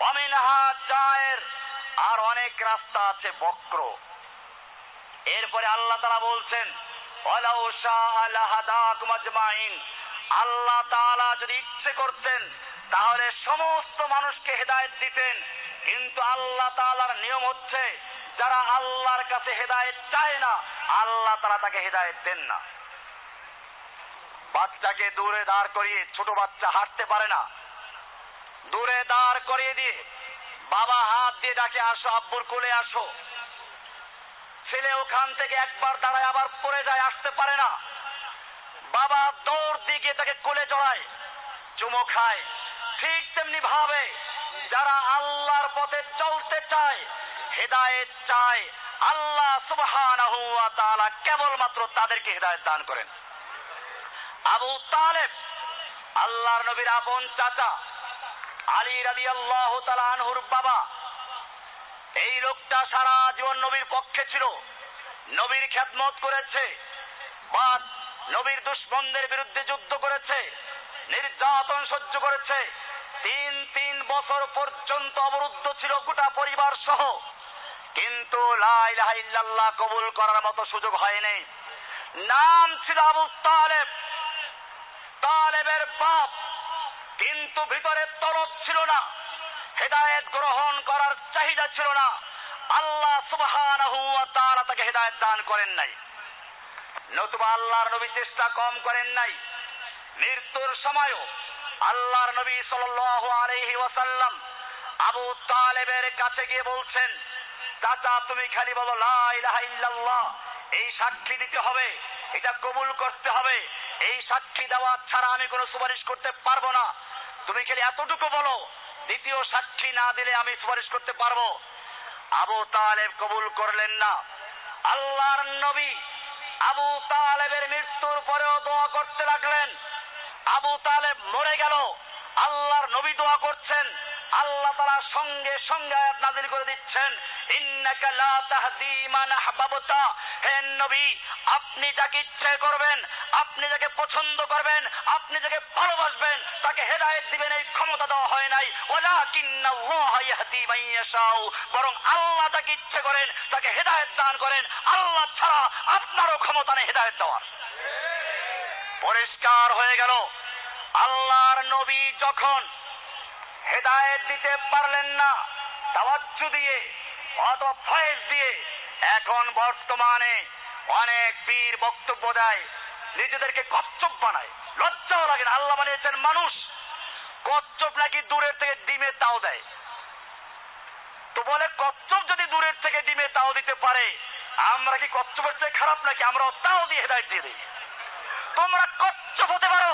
ওয়া মিনহা জায়ের, আর অনেক রাস্তা আছে বক্র। এরপরে আল্লাহ তাআলা বলছেন ওয়ালাউ শাআ লাহাদাকুম আজমাইন। আল্লাহ তাআলা যদি ইচ্ছে করতেন তাহলে সমস্ত মানুষকে হেদায়েত দিতেন, কিন্তু আল্লাহ তাআলার নিয়ম হচ্ছে যারা আল্লাহর কাছে হেদায়েত চায় না আল্লাহ তাআলা তাকে হেদায়েত দেন না। বাচ্চাকে দূরে দাঁড় করিয়ে, ছোট বাচ্চা হাঁটতে পারে না, দূরে দাঁড় করিয়ে দিয়ে বাবা হাত দিয়ে ডাকে আসো, আব্বুর কোলে আসো। ছেলে ওখান থেকে একবার দাঁড়ায় আবার পড়ে যায়, আসতে পারে না। বাবা দৌড় দিয়ে গিয়ে তাকে কোলে জড়ায়, চুমো খায়। ঠিক তেমনি ভাবে যারা আল্লাহর পথে চলতে চায়, হেদায়েত চায়, আল্লাহ সুবহানাহু ওয়া তাআলা কেবলমাত্র তাদেরকে হেদায়েত দান করেন। আবু তালেব আল্লাহর নবীর আপন চাচা, আলী রাদিয়াল্লাহু তাআলা আনহুর বাবা। এই লোকটা সারা জীবন নবীর পক্ষে ছিল, নবীর খেদমত করেছে, বাদ নবীর দুশমনদের বিরুদ্ধে যুদ্ধ করেছে, নির্যাতন সহ্য করেছে। 3 বছর পর্যন্ত অবরুদ্ধ ছিল গোটা পরিবার সহ, কিন্তু লা ইলাহা ইল্লাল্লাহ কবুল করার মতো সুযোগ হয়নি। নাম ছিল আবু তালেব, তালেবের বাপ, কিন্তু ভিতরে তলব ছিল না, হেদায়েত গ্রহণ করার চাহিদা ছিল না। আল্লাহ সুবহানাহু ওয়া তাআলা তাকে হেদায়েত দান করেন নাই, নতুবা আল্লাহর নবী চেষ্টা কম করেন নাই। মৃত্যুর সময়ও আল্লাহর নবী সাল্লাল্লাহু আলাইহি ওয়াসাল্লাম আবু তালেবের কাছে গিয়ে বলছেন, চাচা তুমি খালি বলো লা ইলাহা ইল্লাল্লাহ, এই সাক্ষী দিতে হবে, এটা কবুল করতে হবে, এই সাক্ষী দেওয়া ছাড়া আমি কোনো সুপারিশ করতে পারবো না। তুমি খালি এতটুকু বলো, দ্বিতীয় সাক্ষী না দিলে আমি সুপারিশ করতে পারবো। আবু তালেব কবুল করলেন না। আল্লাহর নবী আবু তালেবের মৃত্যুর পরেও দোয়া করতে লাগলেন। আবু তালেব মরে গেল, আল্লাহর নবী দোয়া করছেন, আল্লাহ তাআলা সঙ্গে সঙ্গে আয়াত নাযিল করে দিচ্ছেন, ইন্নাকা লা তাহদি মান আহবাবতা। হে নবী, আপনি যাকে ইচ্ছে করবেন, আপনি যাকে পছন্দ করবেন, আপনি যাকে ভালোবাসবেন তাকে হেদায়েত দিবেন, এই ক্ষমতা দেওয়া হয় নাই। ওয়ালাকিন্নাল্লাহ ইয়াহদি মান ইয়াশাউ, বরং আল্লাহ যাকে ইচ্ছে করেন তাকে হেদায়েত দান করেন। আল্লাহ ছাড়া আপনারও ক্ষমতা নেই হেদায়েত দেওয়ার। পরিষ্কার হয়ে গেল, আল্লাহর নবী যখন হেদায়েত দিতে পারলেন না তাওয়াজ্জু দিয়ে অথবা ফয়েজ দিয়ে, এখন বর্তমানে অনেক পীর বক্তব্য দেয়, নিজেদেরকে কচ্ছপ বানায়, লজ্জাও লাগে না। আল্লাহ বানিয়েছেন মানুষ, কচ্ছপ নাকি দূরের থেকে ডিমে তাও দেয়। তো বলে কচ্ছপ যদি দূরের থেকে ডিমে তাও দিতে পারে, আমরা কি কচ্ছপের চেয়ে খারাপ নাকি? আমরাও তাও দিয়ে হেদায়েত দিয়ে দিই। তোমরা কচ্ছপ হতে পারো,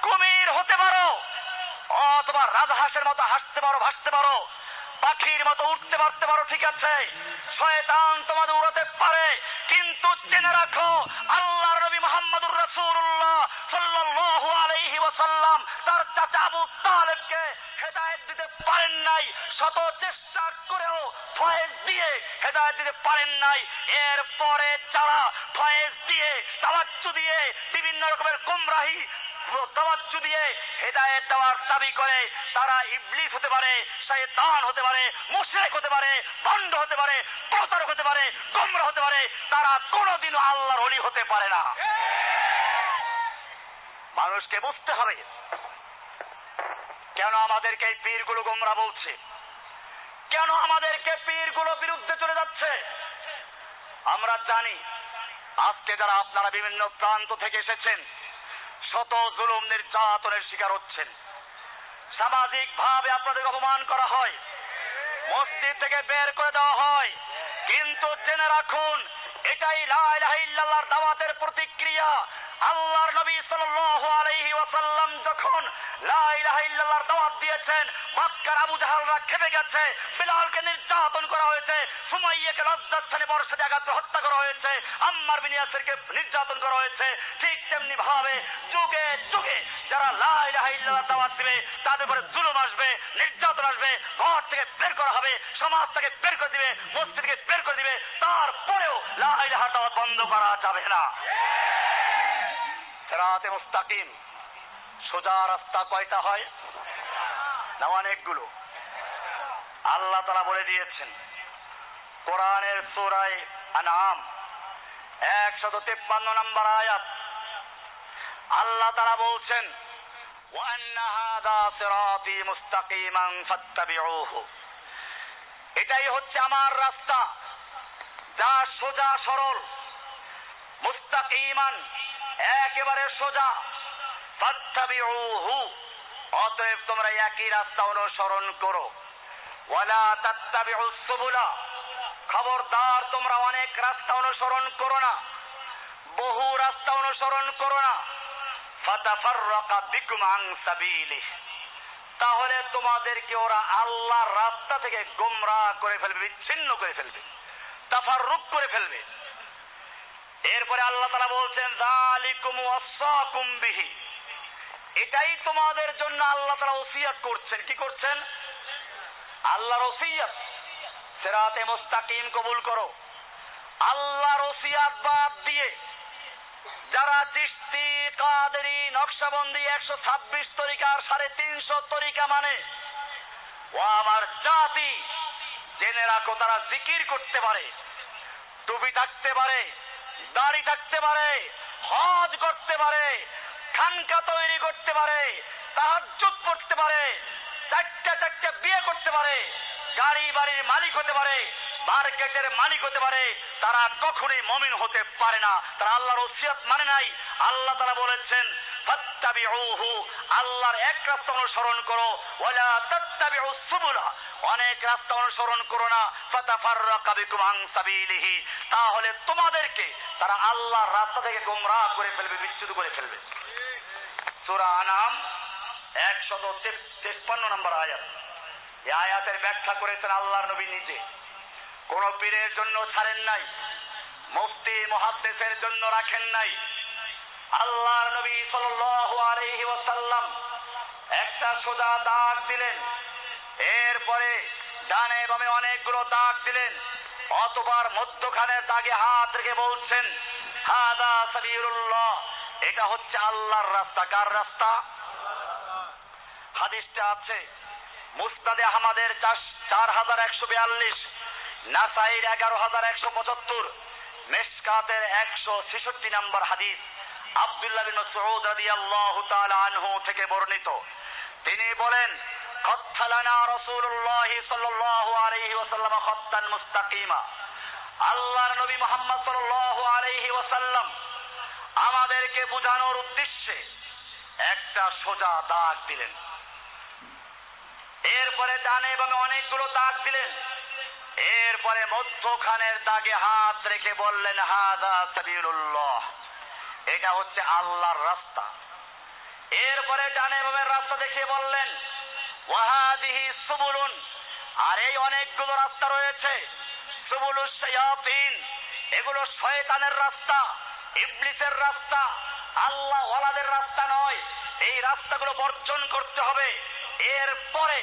কুমির হতে পারো, অথবা রাজহাঁসের মতো হাসতে পারো, ভাসতে পারো, পাখির মতো উঠতে পারতে পারো, ঠিক আছে, শয়তান তোমাদের উড়াতে পারে, কিন্তু জেনে রাখো আল্লাহর নবী মুহাম্মদুর রাসূলুল্লাহ সাল্লাল্লাহু আলাইহি ওয়াসাল্লাম তার চাচা আবু তালেবকে হেদায়েত দিতে পারেন নাই। শত চেষ্টা করেও ফয়েজ দিয়ে হেদায়েত দিতে পারেন নাই। এরপরে যারা ফয়েজ দিয়ে, তাওয়াজ্জু দিয়ে, বিভিন্ন রকমের গুমরাহি তাওয়াজ্জু দিয়ে হেদায়েত দেওয়ার দাবি করে, তারা ইবলিস হতে পারে, শয়তান হতে পারে, মুশরিক হতে পারে, ভণ্ড হতে পারে, প্রতারক হতে পারে, গোমরাহ হতে পারে, তারা কোনোদিনও আল্লাহর ওলি হতে পারে না। মানুষকে বুঝতে হবে কেন আমাদেরকে এই পীরগুলো গোমরাহ বলছে, কেন আমাদেরকে পীরগুলো বিরুদ্ধে চলে যাচ্ছে। আমরা জানি আজকে যারা আপনারা বিভিন্ন প্রান্ত থেকে এসেছেন, শত জুলুম নির্যাতনের শিকার হচ্ছেন, সামাজিক ভাবে আপনাদের অপমান করা হয়, মসজিদ থেকে বের করে দেওয়া হয়, কিন্তু জেনে রাখুন এটাই লা ইলাহা ইল্লাল্লাহর দাওয়াতের প্রতিক্রিয়া। আল্লাহর নবী সাল্লাল্লাহু আলাইহি ওয়াসাল্লাম যখন লা ইলাহা ইল্লাল্লাহর দাওয়াত দিয়েছেন, মক্কার আবু জাহলরা খেপে গেছে, বিলালকে নির্যাতন করা হয়েছে, সুমাইয়াকে লজ্জাস্থানে বর্ষা দিয়ে আঘাত করে হত্যা করা হয়েছে, আম্মার বিন ইয়াসিরকে নির্যাতন করা হয়েছে। ঠিক তেমনি ভাবে যুগে যুগে যারা লা ইলাহা ইল্লাল্লাহর দাওয়াত দিবে তাদের উপরে জুলুম আসবে, নির্যাতন আসবে, ঘর থেকে বের করা হবে, সমাজ থেকে বের করে দিবে, মসজিদ থেকে বের করে দিবে, তারপরেও লা ইলাহার দাওয়াত বন্ধ করা যাবে না। সিরাতে মুস্তাকিম, সোজা রাস্তা কয়টা হয় না? অনেকগুলো। আল্লাহ তাআলা বলে দিয়েছেন কোরআনের সূরা আনআম 153 নম্বর আয়াত, আল্লাহ তাআলা বলছেন ওয়া আন্না হাযা সিরাতি মুস্তাকিমান ফাত্তাবিউহু, এটাই হচ্ছে আমার রাস্তা যা সোজা সরল, মুস্তাকিমান একেবারে সোজা, ফাত্তাবিউহু অতএব তোমরা একই রাস্তা অনুসরণ করো, ওয়ালা তাত্তাবিউস সুবুলা খবরদার তোমরা অনেক রাস্তা অনুসরণ করো না, বহু রাস্তা অনুসরণ করো না, ফাতাফাররাকা বিকুম আন সাবিলিহি তাহলে তোমাদেরকে ওরা আল্লাহর রাস্তা থেকে গোমরাহ করে ফেলবে, বিচ্ছিন্ন করে ফেলবে, তাফাররুক করে ফেলবে। এরপরে আল্লাহ তাআলা বলছেন যালিকুম ওয়াসাকুম বিহি, এটাই তোমাদের জন্য আল্লাহ তাআলা ওসিয়ত করছেন। কি করছেন? আল্লাহর ওসিয়ত। সিরাতে মুস্তাকিম কবুল করো। আল্লাহর ওসিয়ত বাদ দিয়ে যারা চিশতি, কাদেরি, নকশবন্দি 126 তরিকার 350 তরিকা মানে, ও আমার জাতি জেনে রাখো তারা জিকির করতে পারে, টুপি থাকতে পারে, দাড়ি থাকতে পারে, হজ করতে পারে, খানকা তৈরি করতে পারে, তাহাজ্জুদ পড়তে পারে, চারটা বিয়ে করতে পারে, গাড়ি বাড়ির মালিক হতে পারে, মার্কেটের মালিক হতে পারে, তারা কখনোই মুমিন হতে পারে না। তারা আল্লাহর ওসিয়ত মানে নাই। আল্লাহ তাআলা বলেছেন ফাত্তাবিউহু, আল্লাহর এক রাস্তা অনুসরণ করো, ওয়ালা তাত্তাবিউস সুবুলা অনেক রাস্তা অনুসরণ করো না, ফাতাফাররাকা বিকুম আন সাবিলিহি তাহলে তোমাদেরকে তারা আল্লাহর রাস্তা থেকে গোমরাহ করে ফেলবে, বিচ্যুত করে ফেলবে। সূরা আনআম 153 নম্বর আয়াত। এই আয়াতের ব্যাখ্যা করেছেন আল্লাহর নবী নিজে। কোন পীরের জন্য ছাড়েন নাই, মুফতি মুহাদ্দিসের জন্য রাখেন নাই। আল্লাহর নবী সাল্লাল্লাহু আলাইহি ওয়াসাল্লাম একটা সোজা দাগ দিলেন, এরপরে ডানে বামে অনেকগুলো দাগ দিলেন, অতঃপর মধ্যখানের দাগে হাত রেখে বলছেন হাদা সাবিলুল্লাহ, এটা হচ্ছে আল্লাহর রাস্তা। কার রাস্তা? হাদিসটা আছে মুসনাদে আহমদের 4142, নাসাইর 11175, মিশকাতের 166 নম্বর হাদিস। আব্দুল্লাহ বিন মাসউদ রাদিয়াল্লাহু তাআলা আনহু থেকে বর্ণিত, তিনি বলেন খাত্তালানা রাসূলুল্লাহ সাল্লাল্লাহু আলাইহি ওয়াসাল্লাম খাত্তান মুস্তাকিমা, আল্লাহর নবী মুহাম্মদ সাল্লাল্লাহু আলাইহি ওয়াসাল্লাম আমাদেরকে বোঝানোর উদ্দেশ্যে একটা সোজা দাগ দিলেন, এরপরে ডানে বামে অনেকগুলো দাগ দিলেন, এরপরে মধ্যখানের দাগে হাত রেখে বললেন হাদা সাবিলুল্লাহ, এটা হচ্ছে আল্লাহর রাস্তা। এরপরে ডানে বামে রাস্তা দেখিয়ে বললেন ওয়াহাদিহি সুবুলুন, আর এই অনেকগুলো রাস্তা রয়েছে, সুবুলুশ শায়াতিন, এগুলো শয়তানের রাস্তা, ইবলিসের রাস্তা, আল্লাহ ওয়ালাদের রাস্তা নয়। এই রাস্তাগুলো বর্জন করতে হবে। এরপরে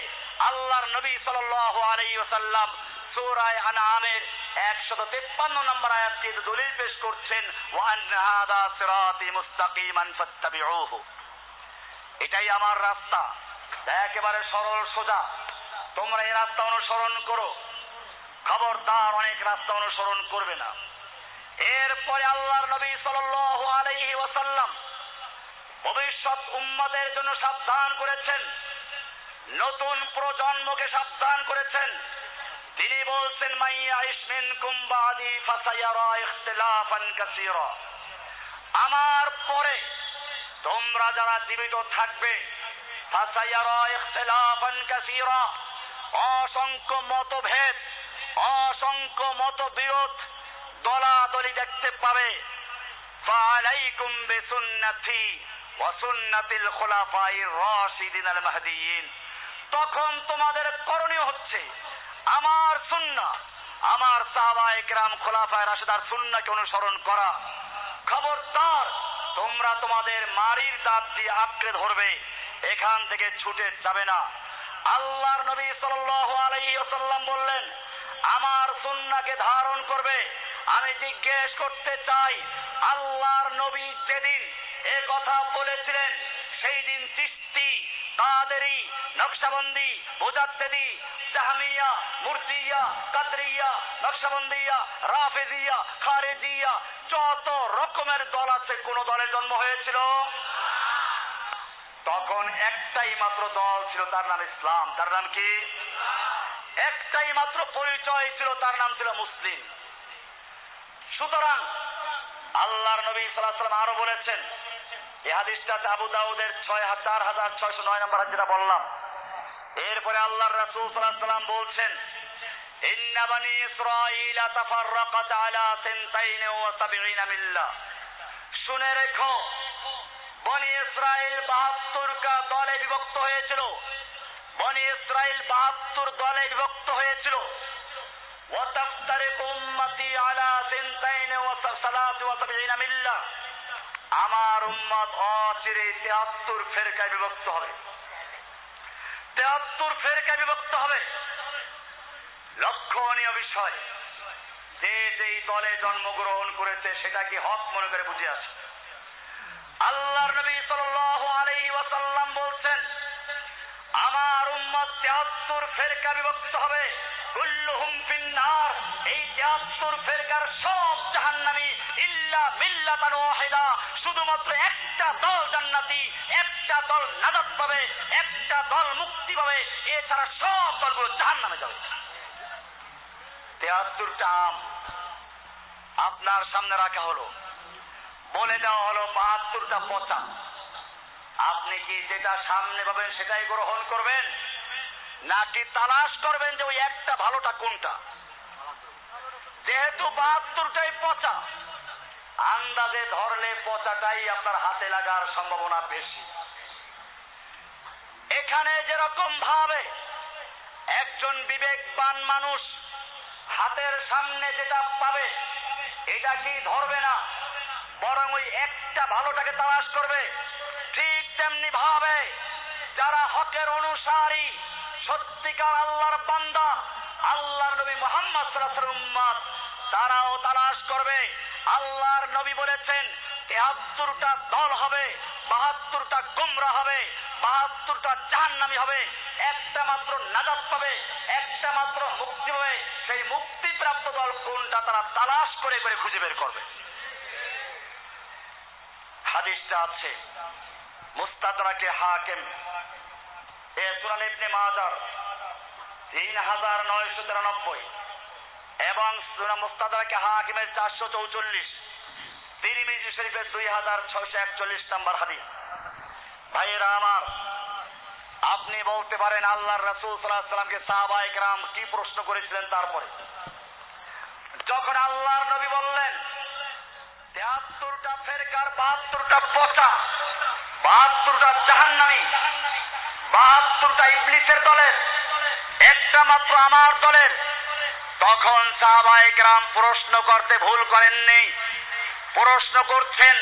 আল্লাহর নবী সাল্লাল্লাহু আলাইহি ওয়াসাল্লাম সূরা আনআমের 153 নম্বর আয়াতকে দলিল পেশ করছেন ওয়া আন্না হাদা সিরাতি মুস্তাকিমান ফাত্তাবিউহু, এটাই আমার রাস্তা, একেবারে সরল সোজা, তোমরা এই রাস্তা অনুসরণ করো, খবরদার অনেক রাস্তা অনুসরণ করবে না। এরপরে আল্লাহর নবী সাল্লাল্লাহু আলাইহি ওয়াসাল্লাম ভবিষ্যৎ উম্মতের জন্য সাবধান করেছেন, নতুন প্রজন্মকে সাবধান করেছেন। তিনি বলছেন মাইয়াইশ মিনকুম বাদি ফাসায়ারা ইখতিলাফান কাসীরা, আমার পরে তোমরা যারা জীবিত থাকবে ফাসায়ারা ইখতিলাফান কাসীরা, অসংখ্য মতভেদ, অসংখ্য মতবিরোধ, দলাদলি দেখতে পাবে। ফাআলাইকুম বিসুন্নতি ওয়া সুন্নাতিল খুলাফায়ে রাশিদিন আল মাহদিয়িন। তখন তোমাদের করণীয় হচ্ছে আমার সুন্নাহ, আমার সাহাবায়ে কেরাম খোলাফায়ে রাশিদার সুন্নাহকে অনুসরণ করা। খবরদার তোমরা তোমাদের মারির দাঁত দিয়ে আঁকড়ে ধরবে, এখান থেকে ছুটে যাবে না। আল্লাহর নবী সাল্লাল্লাহু আলাইহি ওয়াসাল্লাম বললেন আমার সুন্নাহকে ধারণ করবে। আমি জিজ্ঞেস করতে চাই, আল্লাহর নবী যেদিন এ কথা বলেছিলেন সেই দিন চিশতি, কাদেরি, নকশবন্দি, মুজাদ্দিদি, জাহমিয়া, মুরজিয়া, কাদরিয়া, নকশবন্দিয়া, রাফিজিয়া, খারেজিয়া, যত রকমের দল আছে কোন দলের জন্ম হয়েছিল? তখন একটাই মাত্র দল ছিল, তার নাম ইসলাম। তার নাম কি? একটাই মাত্র পরিচয় ছিল, তার নাম ছিল মুসলিম। সুতরাং আল্লাহর নবী সাল্লাল্লাহু আলাইহি ওয়াসাল্লাম আরো বলেছেন, এই হাদিসটা আবু দাউদের 4609 নম্বর হাদিস যেটা বললাম। এরপরে আল্লাহর রাসূল সাল্লাল্লাহু আলাইহি ওয়াসাল্লাম বলছেন ইন্না বানি ইসরাঈল তাফাররাকাত আলা 72 মিল্লাহ। শুনে রেখো, বনি ইসরাইল 72টা দলে বিভক্ত হয়েছিল। বনি ইসরাইল 72 দলে বিভক্ত হয়েছিল। ওয়াতাফতারিকু উম্মতি আলা 72 মিল্লাহ। আমার উম্মত অচিরে 73 ফেরকায় বিভক্ত হবে। 73 ফেরকায় বিভক্ত হবে। লক্ষণীয় বিষয়, যে যেই দলে জন্মগ্রহণ করেছে সেটাকে হক মনে করে বুঝে আসে। আল্লাহর নবী সাল্লাল্লাহু আলাইহি ওয়াসাল্লাম বলছেন আমার উম্মত 73 ফেরকা বিভক্ত হবে, কুল্লুহুম ফিন্নার। এই 73 ফেরকার সব জাহান্নামী ইল্লা মিল্লাতান ওয়াহিদা। শুধুমাত্র একটা দল জান্নাতি, একটা দল নাজাত পাবে, একটা দল মুক্তি পাবে, এছাড়া সব দলগুলো জাহান্নামে যাবে। 73টা আম আপনার সামনে রাখা হলো, বলে দেওয়া হলো 72টা পচা। আপনি কি যেটা সামনে পাবেন সেটাই গ্রহণ করবেন, নাকি তালাশ করবেন যে ওই একটা ভালোটা কোনটা? যেহেতু 72টাই পচা, আন্দাজে ধরলে পচাটাই আপনার হাতে লাগার সম্ভাবনা বেশি। এখানে যেরকম ভাবে একজন বিবেকবান মানুষ হাতের সামনে যেটা পাবে এটা কি ধরবে না, বরং ওই একটা ভালোটাকে তালাশ করবে, ঠিক তেমনি ভাবে যারা হকের অনুসারী, সত্যিকার আল্লাহর বান্দা, আল্লাহর নবী মুহাম্মদ সাল্লাল্লাহু আলাইহি ওয়াসাল্লাম উম্মত, তারাও তালাশ করবে। আল্লাহর নবী বলেছেন 73টা দল হবে, 72টা গোমরাহ হবে, 72টা জাহান্নামী হবে, একটা মাত্র নাজাত পাবে, একটা মাত্র মুক্তি পাবে। সেই মুক্তিপ্রাপ্ত দল কোনটা তারা তালাশ করে করে খুঁজে বের করবে। হাদিসটা আছে মুস্তাদরাকে হাকিম, সুনান ইবনে মাজাহ 3993 এবং সুনান মুস্তাদরাকে হাকিমের 444, তিরমিজি শরীফের 2641 নম্বর হাদিস। ভাইয়েরা আমার, আপনি বলতে পারেন আল্লাহর রাসূল সাল্লাল্লাহু আলাইহি ওয়াসাল্লামকে সাহাবায়ে কেরাম কি প্রশ্ন করেছিলেন? তারপরে যখন আল্লাহর নবী বললেন 73টা ফেরকার 72টা পচা, 72টা জাহান্নামী, 72টা ইবলিসের দলের, একটা মাত্র আমার দলের, তখন সাহাবায়ে কেরাম প্রশ্ন করতে ভুল করেননি। প্রশ্ন করছেন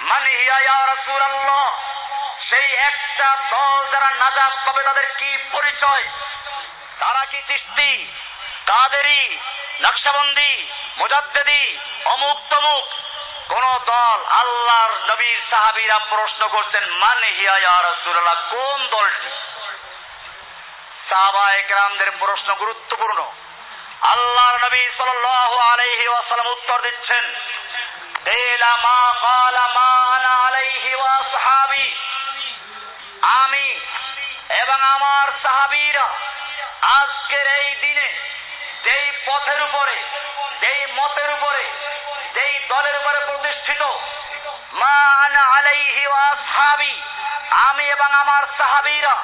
মান হিয়া ইয়া রাসূলুল্লাহ, সেই একটা দল যারা নাজাত পাবে তাদের কি পরিচয়? তারা কি চিশতি, কাদেরি, নকশবন্দি, মুজাদ্দিদি, অমুক তমুক কোন দল? আল্লাহর নবীর সাহাবীরা প্রশ্ন করছেন মান হিয়া ইয়া রাসূলুল্লাহ, কোন দলটি? সাহাবায়ে কেরামদের প্রশ্ন গুরুত্বপূর্ণ। আল্লাহর নবী সাল্লাল্লাহু আলাইহি ওয়াসাল্লাম উত্তর দিচ্ছেন দেলা মা ক্বালা মা আনা আলাইহি ওয়া আসহাবি, আমি এবং আমার সাহাবীরা আজকের এই দিনে যেই পথের উপরে, যেই মতের উপরে, যেই দলের উপরে প্রতিষ্ঠিত, মা আনা আলাইহি ওয়া আসহাবি, আমি এবং আমার সাহাবীরা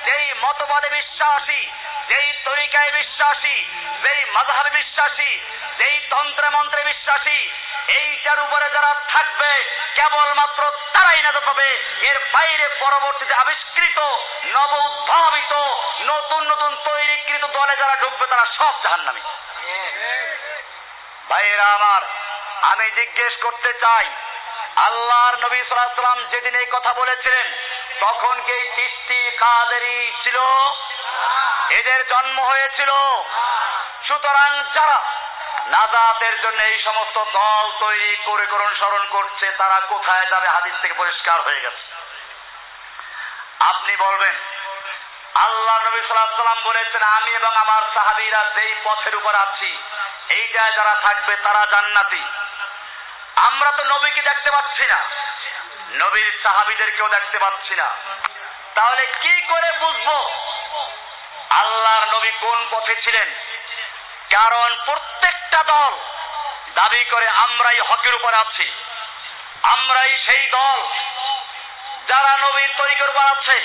যেই মতবাদে বিশ্বাসী, যেই তরিকায় বিশ্বাসী, যেই মাযহাবে বিশ্বাসী, যেই তন্ত্রে মন্ত্রে বিশ্বাসী, এইটার উপরে যারা থাকবে কেবলমাত্র তারাই নাজাত পাবে। এর বাইরে পরবর্তীতে আবিষ্কৃত, নব উদ্ভাবিত, নতুন নতুন তৈরিকৃত দলে যারা ঢুকবে তারা সব জাহান্নামী। ভাইয়েরা আমার, আমি জিজ্ঞেস করতে চাই, আল্লাহর নবী সাল্লাল্লাহু আলাইহি ওয়াসাল্লাম যেদিন এই কথা বলেছিলেন তখন কি চিশতি কাদেরী ছিল? এদের জন্ম হয়েছিল। সুতরাং যারা নাজাতের জন্য এই সমস্ত দল তৈরি করে অনুসরণ করছে তারা কোথায় যাবে? হাদিস থেকে পরিষ্কার হয়ে গেছে। আপনি বলবেন আল্লাহ নবী সাল্লাল্লাহু আলাইহি ওয়াসাল্লাম বলেছেন আমি এবং আমার সাহাবীরা যেই পথের উপর আছি এইটায় যারা থাকবে তারা জান্নাতি। আমরা তো নবীকে দেখতে পাচ্ছি না, নবীর সাহাবীদেরকেও দেখতে পাচ্ছি না, তাহলে কি করে বুঝবো আল্লাহর নবী কোন পথে ছিলেন? কারণ প্রত্যেকটা দল দাবি করে আমরাই হকের উপর আছি, আমরাই সেই দল যারা নবীর তরিকার উপর আছে।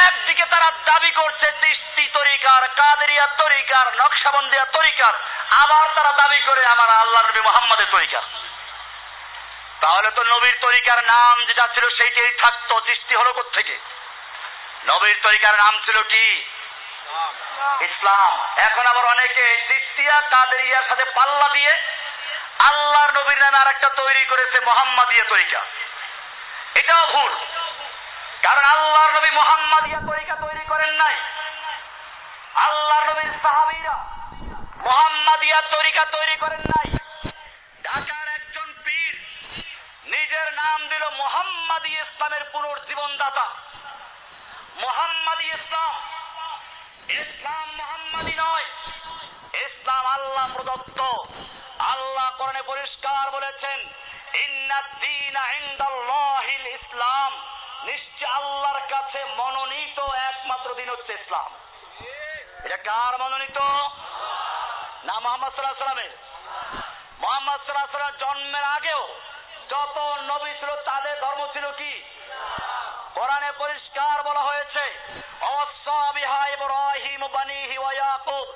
একদিকে তারা দাবি করছে চিশতি তরিকার, কাদেরিয়া তরিকার, নকশবন্দিয়া তরিকার, আবার তারা দাবি করে আমার আল্লাহর নবী মুহাম্মদের তরিকা। তাহলে তো নবীর তরিকার নাম যেটা ছিল সেইটাই থাকতো, চিশতি হলো কোত্থেকে? নবীর তরিকার নাম ছিল কি? ইসলাম। এখন আবার অনেকে চিশতিয়া কাদেরিয়ার সাথে পাল্লা দিয়ে আল্লাহর নবীর নামে আরেকটা তৈরি করেছে মুহাম্মাদিয়া তরিকা। এটাও ভুল, কারণ আল্লাহর নবী মুহাম্মাদিয়া তরিকা তৈরি করেন নাই। আল্লাহর নবীর সাহাবীরা মুহাম্মাদিয়া তরিকা তৈরি করেন নাই। ঢাকার একজন পীর নিজের নাম দিল মুহাম্মাদি ইসলামের পুনর্জীবনদাতা। মুহাম্মাদি ইসলাম, ইসলাম মুহাম্মাদি নয়, ইসলাম আল্লাহ প্রদত্ত। আল্লাহ কোরআনে পরিষ্কার বলেছেন ইন্নাদ-দীনা ইনদাল্লাহিল ইসলাম, নিশ্চয় আল্লাহর কাছে মনোনীত একমাত্র দিন হচ্ছে ইসলাম। এটা কার মনোনীত? না মুহাম্মদ সাল্লাল্লাহু আলাইহি ওয়াসাল্লামের। মুহাম্মদ সাল্লাল্লাহু আলাইহি ওয়াসাল্লামের জন্মের আগেও যত নবী ছিল তাদের ধর্ম ছিল কি? কোরআনে পরিষ্কার বলা হয়েছে ওয়াসা বিহা ইব্রাহিম বানিহি ওয়া ইয়াকুব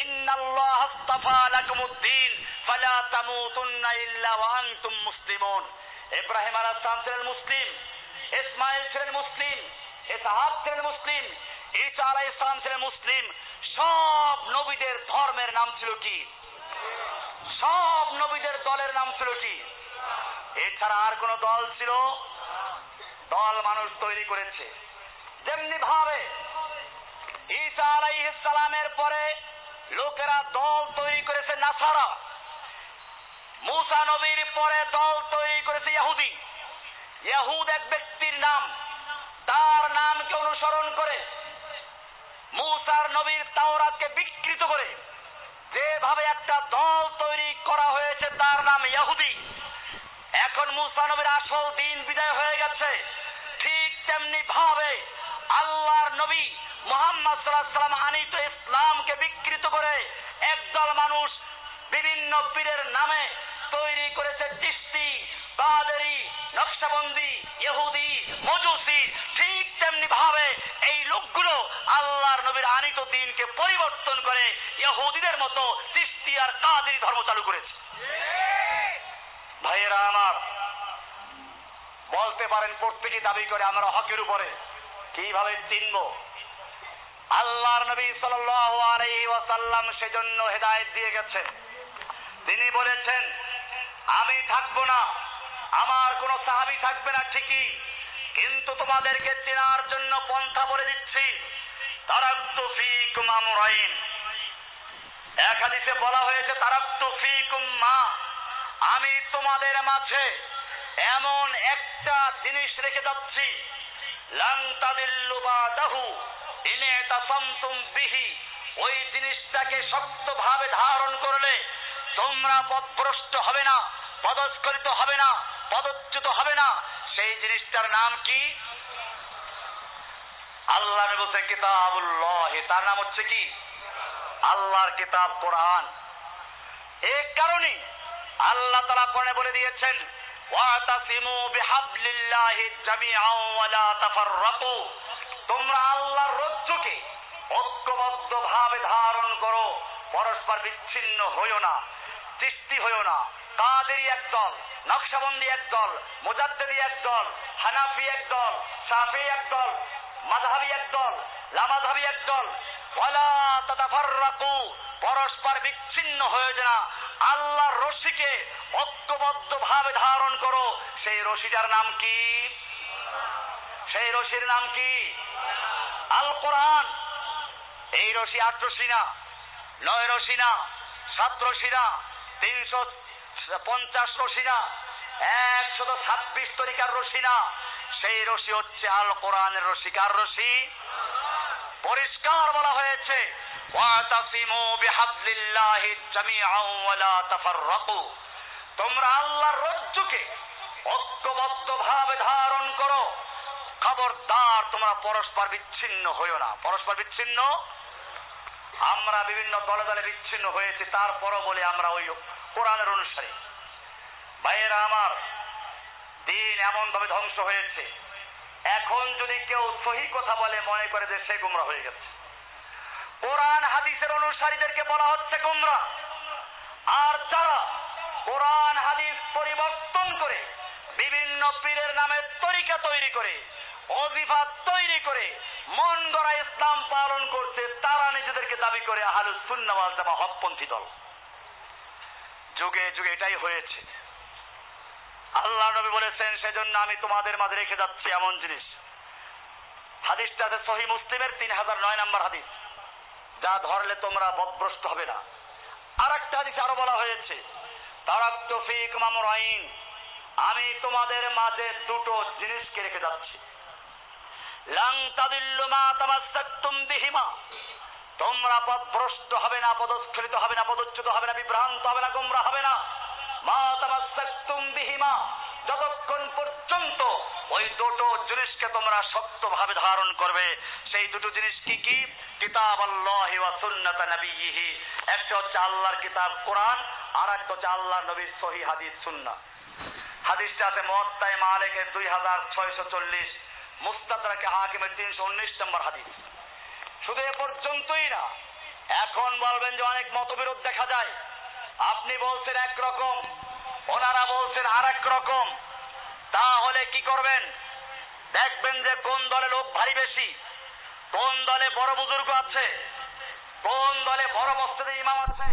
ইন্নাল্লাহা আস্তাফা লাকুমুদ-দীন ফালা তামুতুন্না ইল্লা ওয়া আনতুম মুসলিমুন। ইব্রাহিম আলাইহিস সালাম ছিলেন মুসলিম, ইসমাঈল ছিলেন মুসলিম, ইসহাক ছিলেন মুসলিম, ঈসা আলাইহিস সালাম ছিলেন মুসলিম। সব নবীদের ধর্মের নাম ছিল কি? সব নবীদের দলের নাম ছিল কি? এছাড়া আর কোন দল ছিল? দল মানুষ তৈরি করেছে। যেমনি ভাবে ঈসা আলাইহিস সালামের পরে লোকেরা দল তৈরি করেছে নাসারা, মুসা নবীর পরে দল তৈরি করেছে ইহুদি। ইহুদ এক ব্যক্তির নাম, তার নামকে অনুসরণ করে মুসার নবীর তাওরাতকে বিকৃত করে যেভাবে একটা দল তৈরি করা হয়েছে তার নাম ইহুদি। এখন মুসা নবীর আসল দিন বিদায় হয়ে গেছে, ঠিক তেমনি ভাবে আল্লাহর নবী মুহাম্মদ সাল্লাল্লাহু আলাইহি ওয়াসাল্লাম আনিত ইসলামকে বিকৃত করে একদল মানুষ বিভিন্ন পীরের নামে তৈরি করেছে চিশতি, কাদেরী, নকশবন্দি, ইহুদি, মজুসি। ঠিক তেমনি ভাবে এই লোকগুলো আল্লাহর নবীর আনিত দ্বীনকে পরিবর্তন করে ইহুদিদের মতো চিশতি আর কাদেরী ধর্ম চালু করেছে। ভাইয়েরা আমার, বলতে পারেন প্রত্যেকে দাবি করে আমরা হকের উপরে, কিভাবে চিনব? আল্লাহর নবী সাল্লাল্লাহু আলাইহি ওয়াসাল্লাম সেজন্য হেদায়েত দিয়ে গেছেন। তিনি বলেছেন আমি থাকবো না, আমার কোন সাহাবী থাকবে না ঠিকই, কিন্তু তোমাদেরকে চেনার জন্য পন্থা বলে দিচ্ছি। তারাকতু ফীকুম আমরাইন, এক হাদিসে বলা হয়েছে তারাকতু ফীকুম মা, আমি তোমাদের মাঝে এমন একটা জিনিস রেখে যাচ্ছি লান তাদিল্লু বাদাহু ইন ইতাসামতুম বিহি, ওই জিনিসটাকে শক্তভাবে ধারণ করলে তোমরা পথভ্রষ্ট হবে না, পদস্খলিত হবে না, পদচ্যুত হবে না। সেই জিনিসটার নাম কি? আল্লাহ বলছে কিতাবুল্লাহ, তার নাম হচ্ছে কি? আল্লাহর কিতাব কোরআন। এই কারণে আল্লাহ তাআলা কোরআনে বলে দিয়েছেন ওয়াতাসিমু বিহাবলিল্লাহি জামিআন ওয়া লা তাফাররাকু, তোমরা আল্লাহর রজ্জুকে ঐক্যবদ্ধভাবে ধারণ করো, পরস্পর বিচ্ছিন্ন হইও না, চিশতি হইও না। কাদেরি একদল, নকশবন্দি একদল, মুজাদ্দিদি একদল, হানাফি একদল, শাফি একদল, মাযহাবি একদল, লামাযহাবি একদল। ওয়ালা তাতাফাররাকু, পরস্পর বিচ্ছিন্ন হয়ে না, আল্লাহর রশিকে ঐক্যবদ্ধভাবে ধারণ করো। সেই রশিটার নাম কি? সেই রশির নাম কি? আল কোরআন। এই রশি 8 রশি না, 9 রশি না, 7 রশি না, 350 রশি না, 126 তরিকার রশি না। সেই রশি হচ্ছে আল কোরআনের রশি। কার রশি? পরিষ্কার বলা হয়েছে, ওয়াতাসিমু বিহাবলিল্লাহি জামিআন ওয়া লা তাফাররাকু, তোমরা আল্লাহর রজ্জুকে ঐক্যবদ্ধভাবে ধারণ করো, খবরদার তোমরা পরস্পর বিচ্ছিন্ন হইও না। পরস্পর বিচ্ছিন্ন, আমরা বিভিন্ন দলে দলে বিচ্ছিন্ন হয়েছি, তারপরও বলে আমরা ওই কোরআনের অনুসারী। ভাইয়েরা আমার, দিন এমন ভাবে ধ্বংস হয়েছে, এখন যদি কেউ সহি কথা বলে মনে করে যে সে গুমরা হয়ে গেছে। কোরআন হাদিসের অনুসারীদেরকে বলা হচ্ছে গুমরা। আর যারা কোরআন হাদিস পরিবর্তন করে বিভিন্ন পীরের নামে তরিকা তৈরি করে, ওজিফা তৈরি করে মন গড়া ইসলাম পালন করছে, তারা নিজেদেরকে দাবি করে আহলুস সুন্নাহ ওয়াল জামাআহ হকপন্থী দল। যুগে যুগে এটাই হয়েছে। আল্লাহ নবী বলেছেন, সেজন্য আমি তোমাদের মাঝে রেখে যাচ্ছি এমন জিনিস। হাদিসটা আছে সহিহ মুসলিমের 3009 নম্বর হাদিস, যা ধরলে তোমরা পথভ্রষ্ট হবে না। আর একটা হাদিস আরো বলা হয়েছে, তারাকতু ফীকুম আমরাইন, আমি তোমাদের মাঝে দুটো জিনিসকে রেখে যাচ্ছি। লান তাদিল্লু মা তামাসসাকতুম বিহিমা, তোমরা পথভ্রষ্ট হবে না, পদস্খলিত হবে না, পদচ্যুত হবে না, বিভ্রান্ত হবে না, গোমরা হবে না। মা তামাসসাকতুম বিহিমা, যতক্ষণ পর্যন্ত ওই দুটো জিনিসকে তোমরা শক্তভাবে ধারণ করবে। সেই দুটো জিনিস কি কি? কিতাব আল্লাহি ওয়া সুন্নাত নবিয়্যিহি, একটা হচ্ছে আল্লাহর কিতাব কোরআন, আর একটা হচ্ছে আল্লাহর নবীর সহিহ হাদিস সুন্নাহ। হাদিসটা আছে মুওয়াত্তা মালিকের 2640, মুস্তাদরাকে হাকিমের 319 নম্বর হাদিস। শুধু এ পর্যন্তই না, এখন বলবেন যে অনেক মতবিরোধ দেখা যায়। আপনি বলছেন একরকম, ওনারা বলছেন আর এক রকম, তাহলে কি করবেন? দেখবেন যে কোন দলে লোক ভারী বেশি, কোন দলে বড় বুজুর্গ আছে, কোন দলে বড় মসজিদের ইমাম আছে,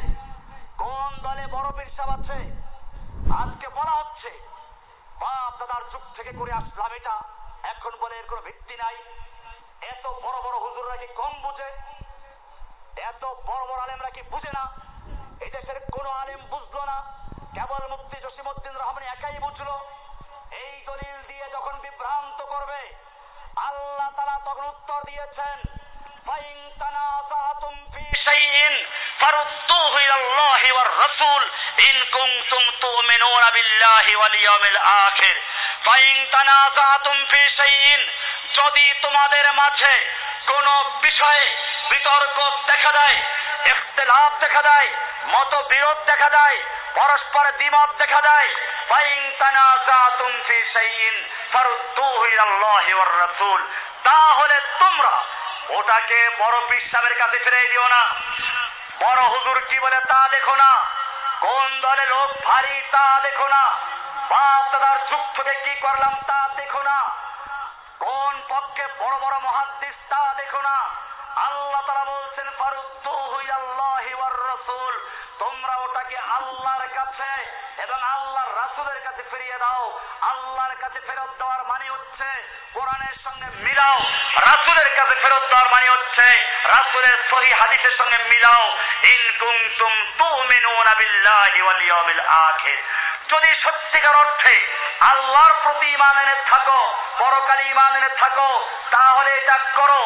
কোন দলে বড় পীর সাহেব আছে। আজকে বলা হচ্ছে বাপ দাদার যুগ থেকে করে আসলাম এটা, এখন বলে এর কোনো ভিত্তি নাই। এত বড় বড় হুজুররা কি কম বুঝে? এত বড় বড় আলেমরা কি বুঝে না? এই দেশের কোন আলেম বুঝলো না, কেবল মুফতি জসিমউদ্দিন রহমানী একাই বুঝলো। এই দলিল দিয়ে যখন বিভ্রান্ত করবে, আল্লাহ তাআলা তখন উত্তর দিয়েছেন, ফাইন তানাযাতুম ফি শাইইন ফারুদ্দুহু ইলাল্লাহি ওয়ার রাসূল ইন কুনতুম তুমিনুনা বিল্লাহি ওয়াল ইয়াউমিল আখির। ফাইন তানাযাতুম ফি শাইইন, যদি তোমাদের মাঝে কোন বিষয়ে বিতর্ক দেখা দেয়, ইখতিলাফ দেখা দেয়, মতবিরোধ দেখা দেয়, পরস্পর দ্বিমত দেখা দেয়, ফাইন তানাযাতুম ফি শাইইন ফারুদ্দুহু ইলাল্লাহি ওয়ার রাসূল, তাহলে তোমরা ওটাকে বড় পীর সাহেবের কাছে ফিরিয়ে দিও না। বড় হুজুর কি বলে তা দেখো না, কোন দলে লোক ভারী তা দেখো না, বাপ দাদার যুগ থেকে কি করলাম তা দেখো না, কোন পক্ষে বড় বড় মুহাদ্দিস তা দেখো না। আল্লাহ তাআলা বলছেন, ফারুদ্দুহু ইলাল্লাহি ওয়ার রাসূল, তোমরা ওটাকে আল্লাহর কাছে এবং আল্লাহর রাসূলের কাছে ফিরিয়ে দাও। আল্লাহর কাছে ফেরত দেওয়ার মানে হচ্ছে কোরআনের সঙ্গে মিলাও, রাসূলের কাছে ফেরত দেওয়ার মানে হচ্ছে রাসূলের সহিহ হাদিসের সঙ্গে মিলাও। ইন কুনতুম তুমিনুনা বিল্লাহি ওয়াল ইয়াউমিল আখির, যদি সত্যিকার অর্থে আল্লাহর প্রতি ঈমান এনে থাকো, পরকালে ঈমান এনে থাকো, তাহলে এটা করো।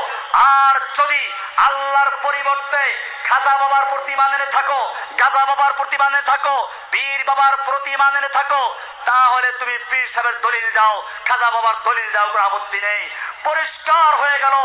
আর যদি আল্লাহর পরিবর্তে খাজা বাবার প্রতি ঈমান এনে থাকো, গাজা বাবার প্রতি ঈমান এনে থাকো, পীর বাবার প্রতি ঈমান এনে থাকো, তাহলে তুমি পীর সাহেবের দলিল দাও, খাজা বাবার দলিল দাও, কোনো আপত্তি নেই। পরিষ্কার হয়ে গেল,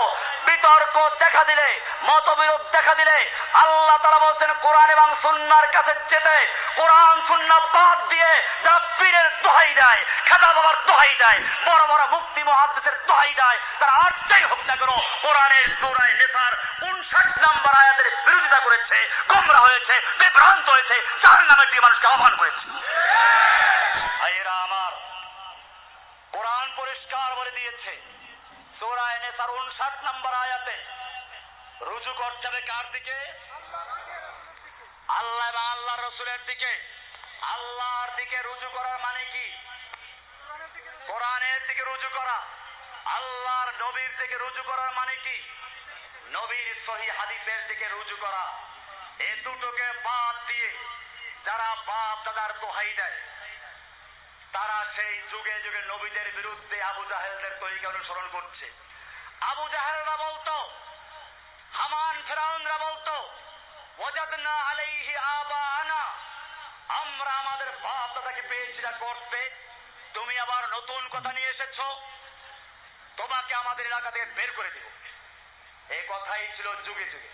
বিতর্ক দেখা দিলে, মতবিরোধ দেখা দিলে আল্লাহ তাআলা বলছেন কোরআন এবং সুন্নাহর কাছে যেতে, কোরআন সুন্নাহ বাদ দিয়ে যারা পীরের দোহাই দেয়, খাজা বাবার দোহাই দেয়, বড় বড় মুফতি মুহাদ্দিসের দোহাই দেয়, তারা আটটাই হোক না কেন কোরআনের সূরা নিসার 59 নম্বর আয়াতের বিরোধিতা করেছে, গোমরা হয়েছে, বিভ্রান্ত হয়েছে, জাহান্নামের দিকে মানুষকে আহ্বান করেছে। ভাইয়েরা আমার, কোরআন পরিষ্কার বলে দিয়েছে সূরা নিসার 59 নম্বর আয়াতে রুজু করতে হবে কার দিকে? আল্লাহ এবং আল্লাহর রাসূলের দিকে। আল্লাহর দিকে রুজু করার মানে কি? কোরআনের দিকে রুজু করা। আল্লাহর নবীর দিকে রুজু করার মানে কি? নবীর সহিহ হাদিসের দিকে রুজু করা। এই দুটোকে বাদ দিয়ে যারা বাপ দাদার দোহাই দেয়, তারা সেই যুগে যুগে নবীদের বিরুদ্ধে আবু জাহেলদের তরিকা অনুসরণ করছে। আবু জাহেলরা বলতো, হামান ফেরাউনরা বলতো, ওয়াজাদনা আলাইহি আবানা, আমরা আমাদের বাপ দাদাকে পেয়েছি যা করতে, তুমি আবার নতুন কথা নিয়ে এসেছো, তোমাকে আমাদের এলাকা থেকে বের করে দেব। এই কথাই ছিল যুগে যুগে।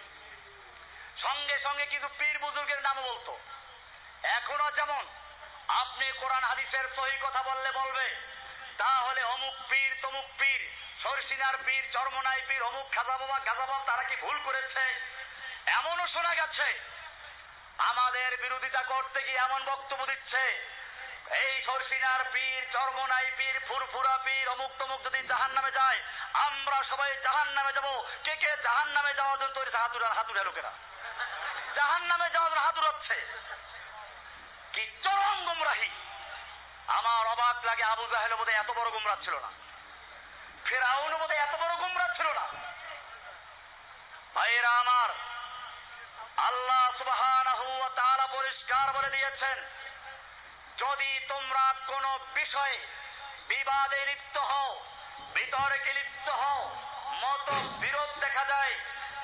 সঙ্গে সঙ্গে কিন্তু পীর বুজুর্গের নামও বলতো। এখনো যেমন আপনি কোরআন হাদিসের সহি কথা বললে বলবে তাহলে অমুক পীর তমুক পীর, সরসিনার পীর, চরমনাই পীর, অমুক খাজা বাবা গাজা বাবা তারা কি ভুল করেছে? এমনও শোনা গেছে আমাদের বিরোধিতা করতে গিয়ে এমন বক্তব্য দিচ্ছে, এই সরসিনার পীর, চরমনাই পীর, ফুরফুরা পীর, অমুক তমুক যদি জাহান্নামে যায় আমরা সবাই জাহান্নামে যাব। কে কে জাহান্নামে যাওয়ার জন্য তৈরি? হাতুড়া লোকেরা জাহান্নামে যাওয়ার জন্য হাতুড় হচ্ছে। কি চরম গুমরাহি! আমার অবাক লাগে, আবু জাহেল বোধহয় এত বড় গুমরাহ ছিল না, ফিরআউন বোধহয় এত বড় গুমরাহ ছিল না। ভাইরা আমার, আল্লাহ সুবহানাহু ওয়া তাআলা পরিষ্কার বলে দিয়েছেন, যদি তোমরা কোন বিষয়ে বিবাদে লিপ্ত হও, বিতর্কে লিপ্ত হও, মত বিরোধ দেখা যায়,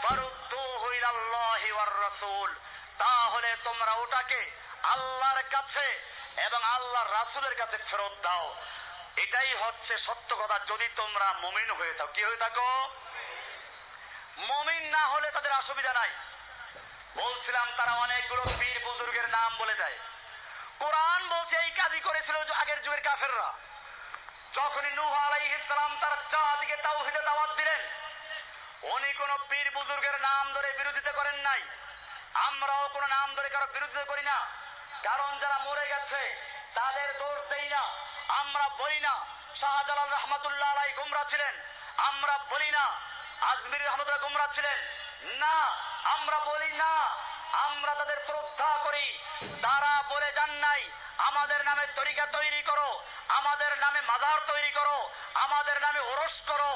ফারুদ্দুহু ইলাল্লাহি ওয়ার রাসূল, তাহলে তোমরা ওটাকে আল্লাহর কাছে এবং আল্লাহর রাসূলের কাছে ফেরত দাও। এটাই হচ্ছে সত্য কথা। যদি তোমরা মুমিন হয়ে থাকো, কি হয়ে থাকো? মুমিন না হলে তাদের অসুবিধা নাই। বলছিলাম তারা অনেকগুলো পীর বুজুর্গের নাম বলে দেয়। কোরআন বলছে এই কাজই করেছিল আগের যুগের কাফেররা। যখনই নূহ আলাইহিস সালাম তার জাতিকে তাওহীদে দাওয়াত দিলেন, উনি কোন পীর বুজুর্গের নাম ধরে বিরোধিতা করেন নাই। আমরাও কোন নাম ধরে কারো বিরোধিতা করি না, কারণ যারা মরে গেছে তাদের দোষ দেই না। আমরা বলি না শাহজালাল রহমাতুল্লাহ আলাইহি গোমরা ছিলেন, আমরা বলি না আজমির রহমাতুল্লাহ গোমরা ছিলেন, না আমরা বলি না। আমরা তাদের শ্রদ্ধা করি। তারা বলে যান নাই আমাদের নামে তরিকা তৈরি করো, আমাদের নামে মাজার তৈরি করো, আমাদের নামে ওরস করো,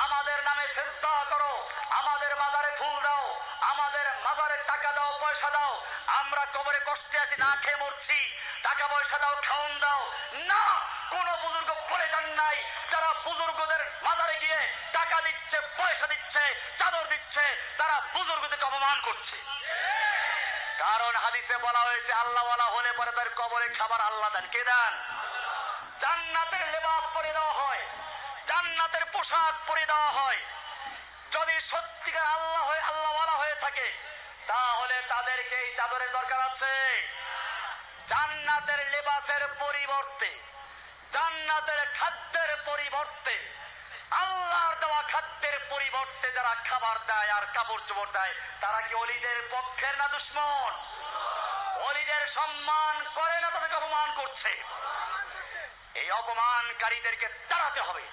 আমাদের নামে সিজদা করো, আমাদের মাজারে ফুল দাও, আমাদের মাজারে টাকা দাও, পয়সা দাও, আমরা কবরে কষ্টে আছি, না খেয়ে মরছি, টাকা পয়সা দাও, খাওন দাও। না, কোন বুজুর্গ বলে যান নাই যারা বুজুর্গদের মাজারে গিয়ে টাকা দিচ্ছে, পয়সা দিচ্ছে, চাদর দিচ্ছে, তারা বুজুর্গদেরকে অপমান করছে। কারণ হাদিসে বলা হয়েছে আল্লাহওয়ালা হলে পরে তার কবরে খাবার আল্লাহ দেন। কে দেন? জান্নাতের লেবাস পরে দেওয়া হয়, জান্নাতের পোশাক পরে দেওয়া হয়। যদি সত্যিকার আল্লাহওয়ালা হয়ে থাকে তাহলে তাদেরকে এই চাদরের দরকার আছে? জান্নাতের লেবাসের পরিবর্তে, জান্নাতের খাদ্যের পরিবর্তে, আল্লাহর দেওয়া খাদ্যের পরিবর্তে যারা খাবার দেয় আর কাপড় চোপড় দেয়, তারা কি ওলিদের পক্ষের না দুশমন? ওলিদের সম্মান করে না, তাদেরকে অপমান করছে। এই অপমানকারীদেরকে তাড়াতে হবে।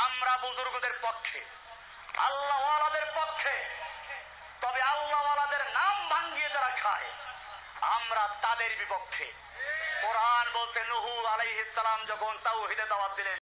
আমরা বুজুর্গদের পক্ষে, আল্লাহওয়ালাদের পক্ষে। তবে আল্লাহওয়ালাদের নাম ভাঙিয়ে যারা খায় আমরা তাদের বিপক্ষে। কোরআন বলতে নূহ আলাইহিস সালাম যখন তাওহীদে দাওয়াত দিলেন,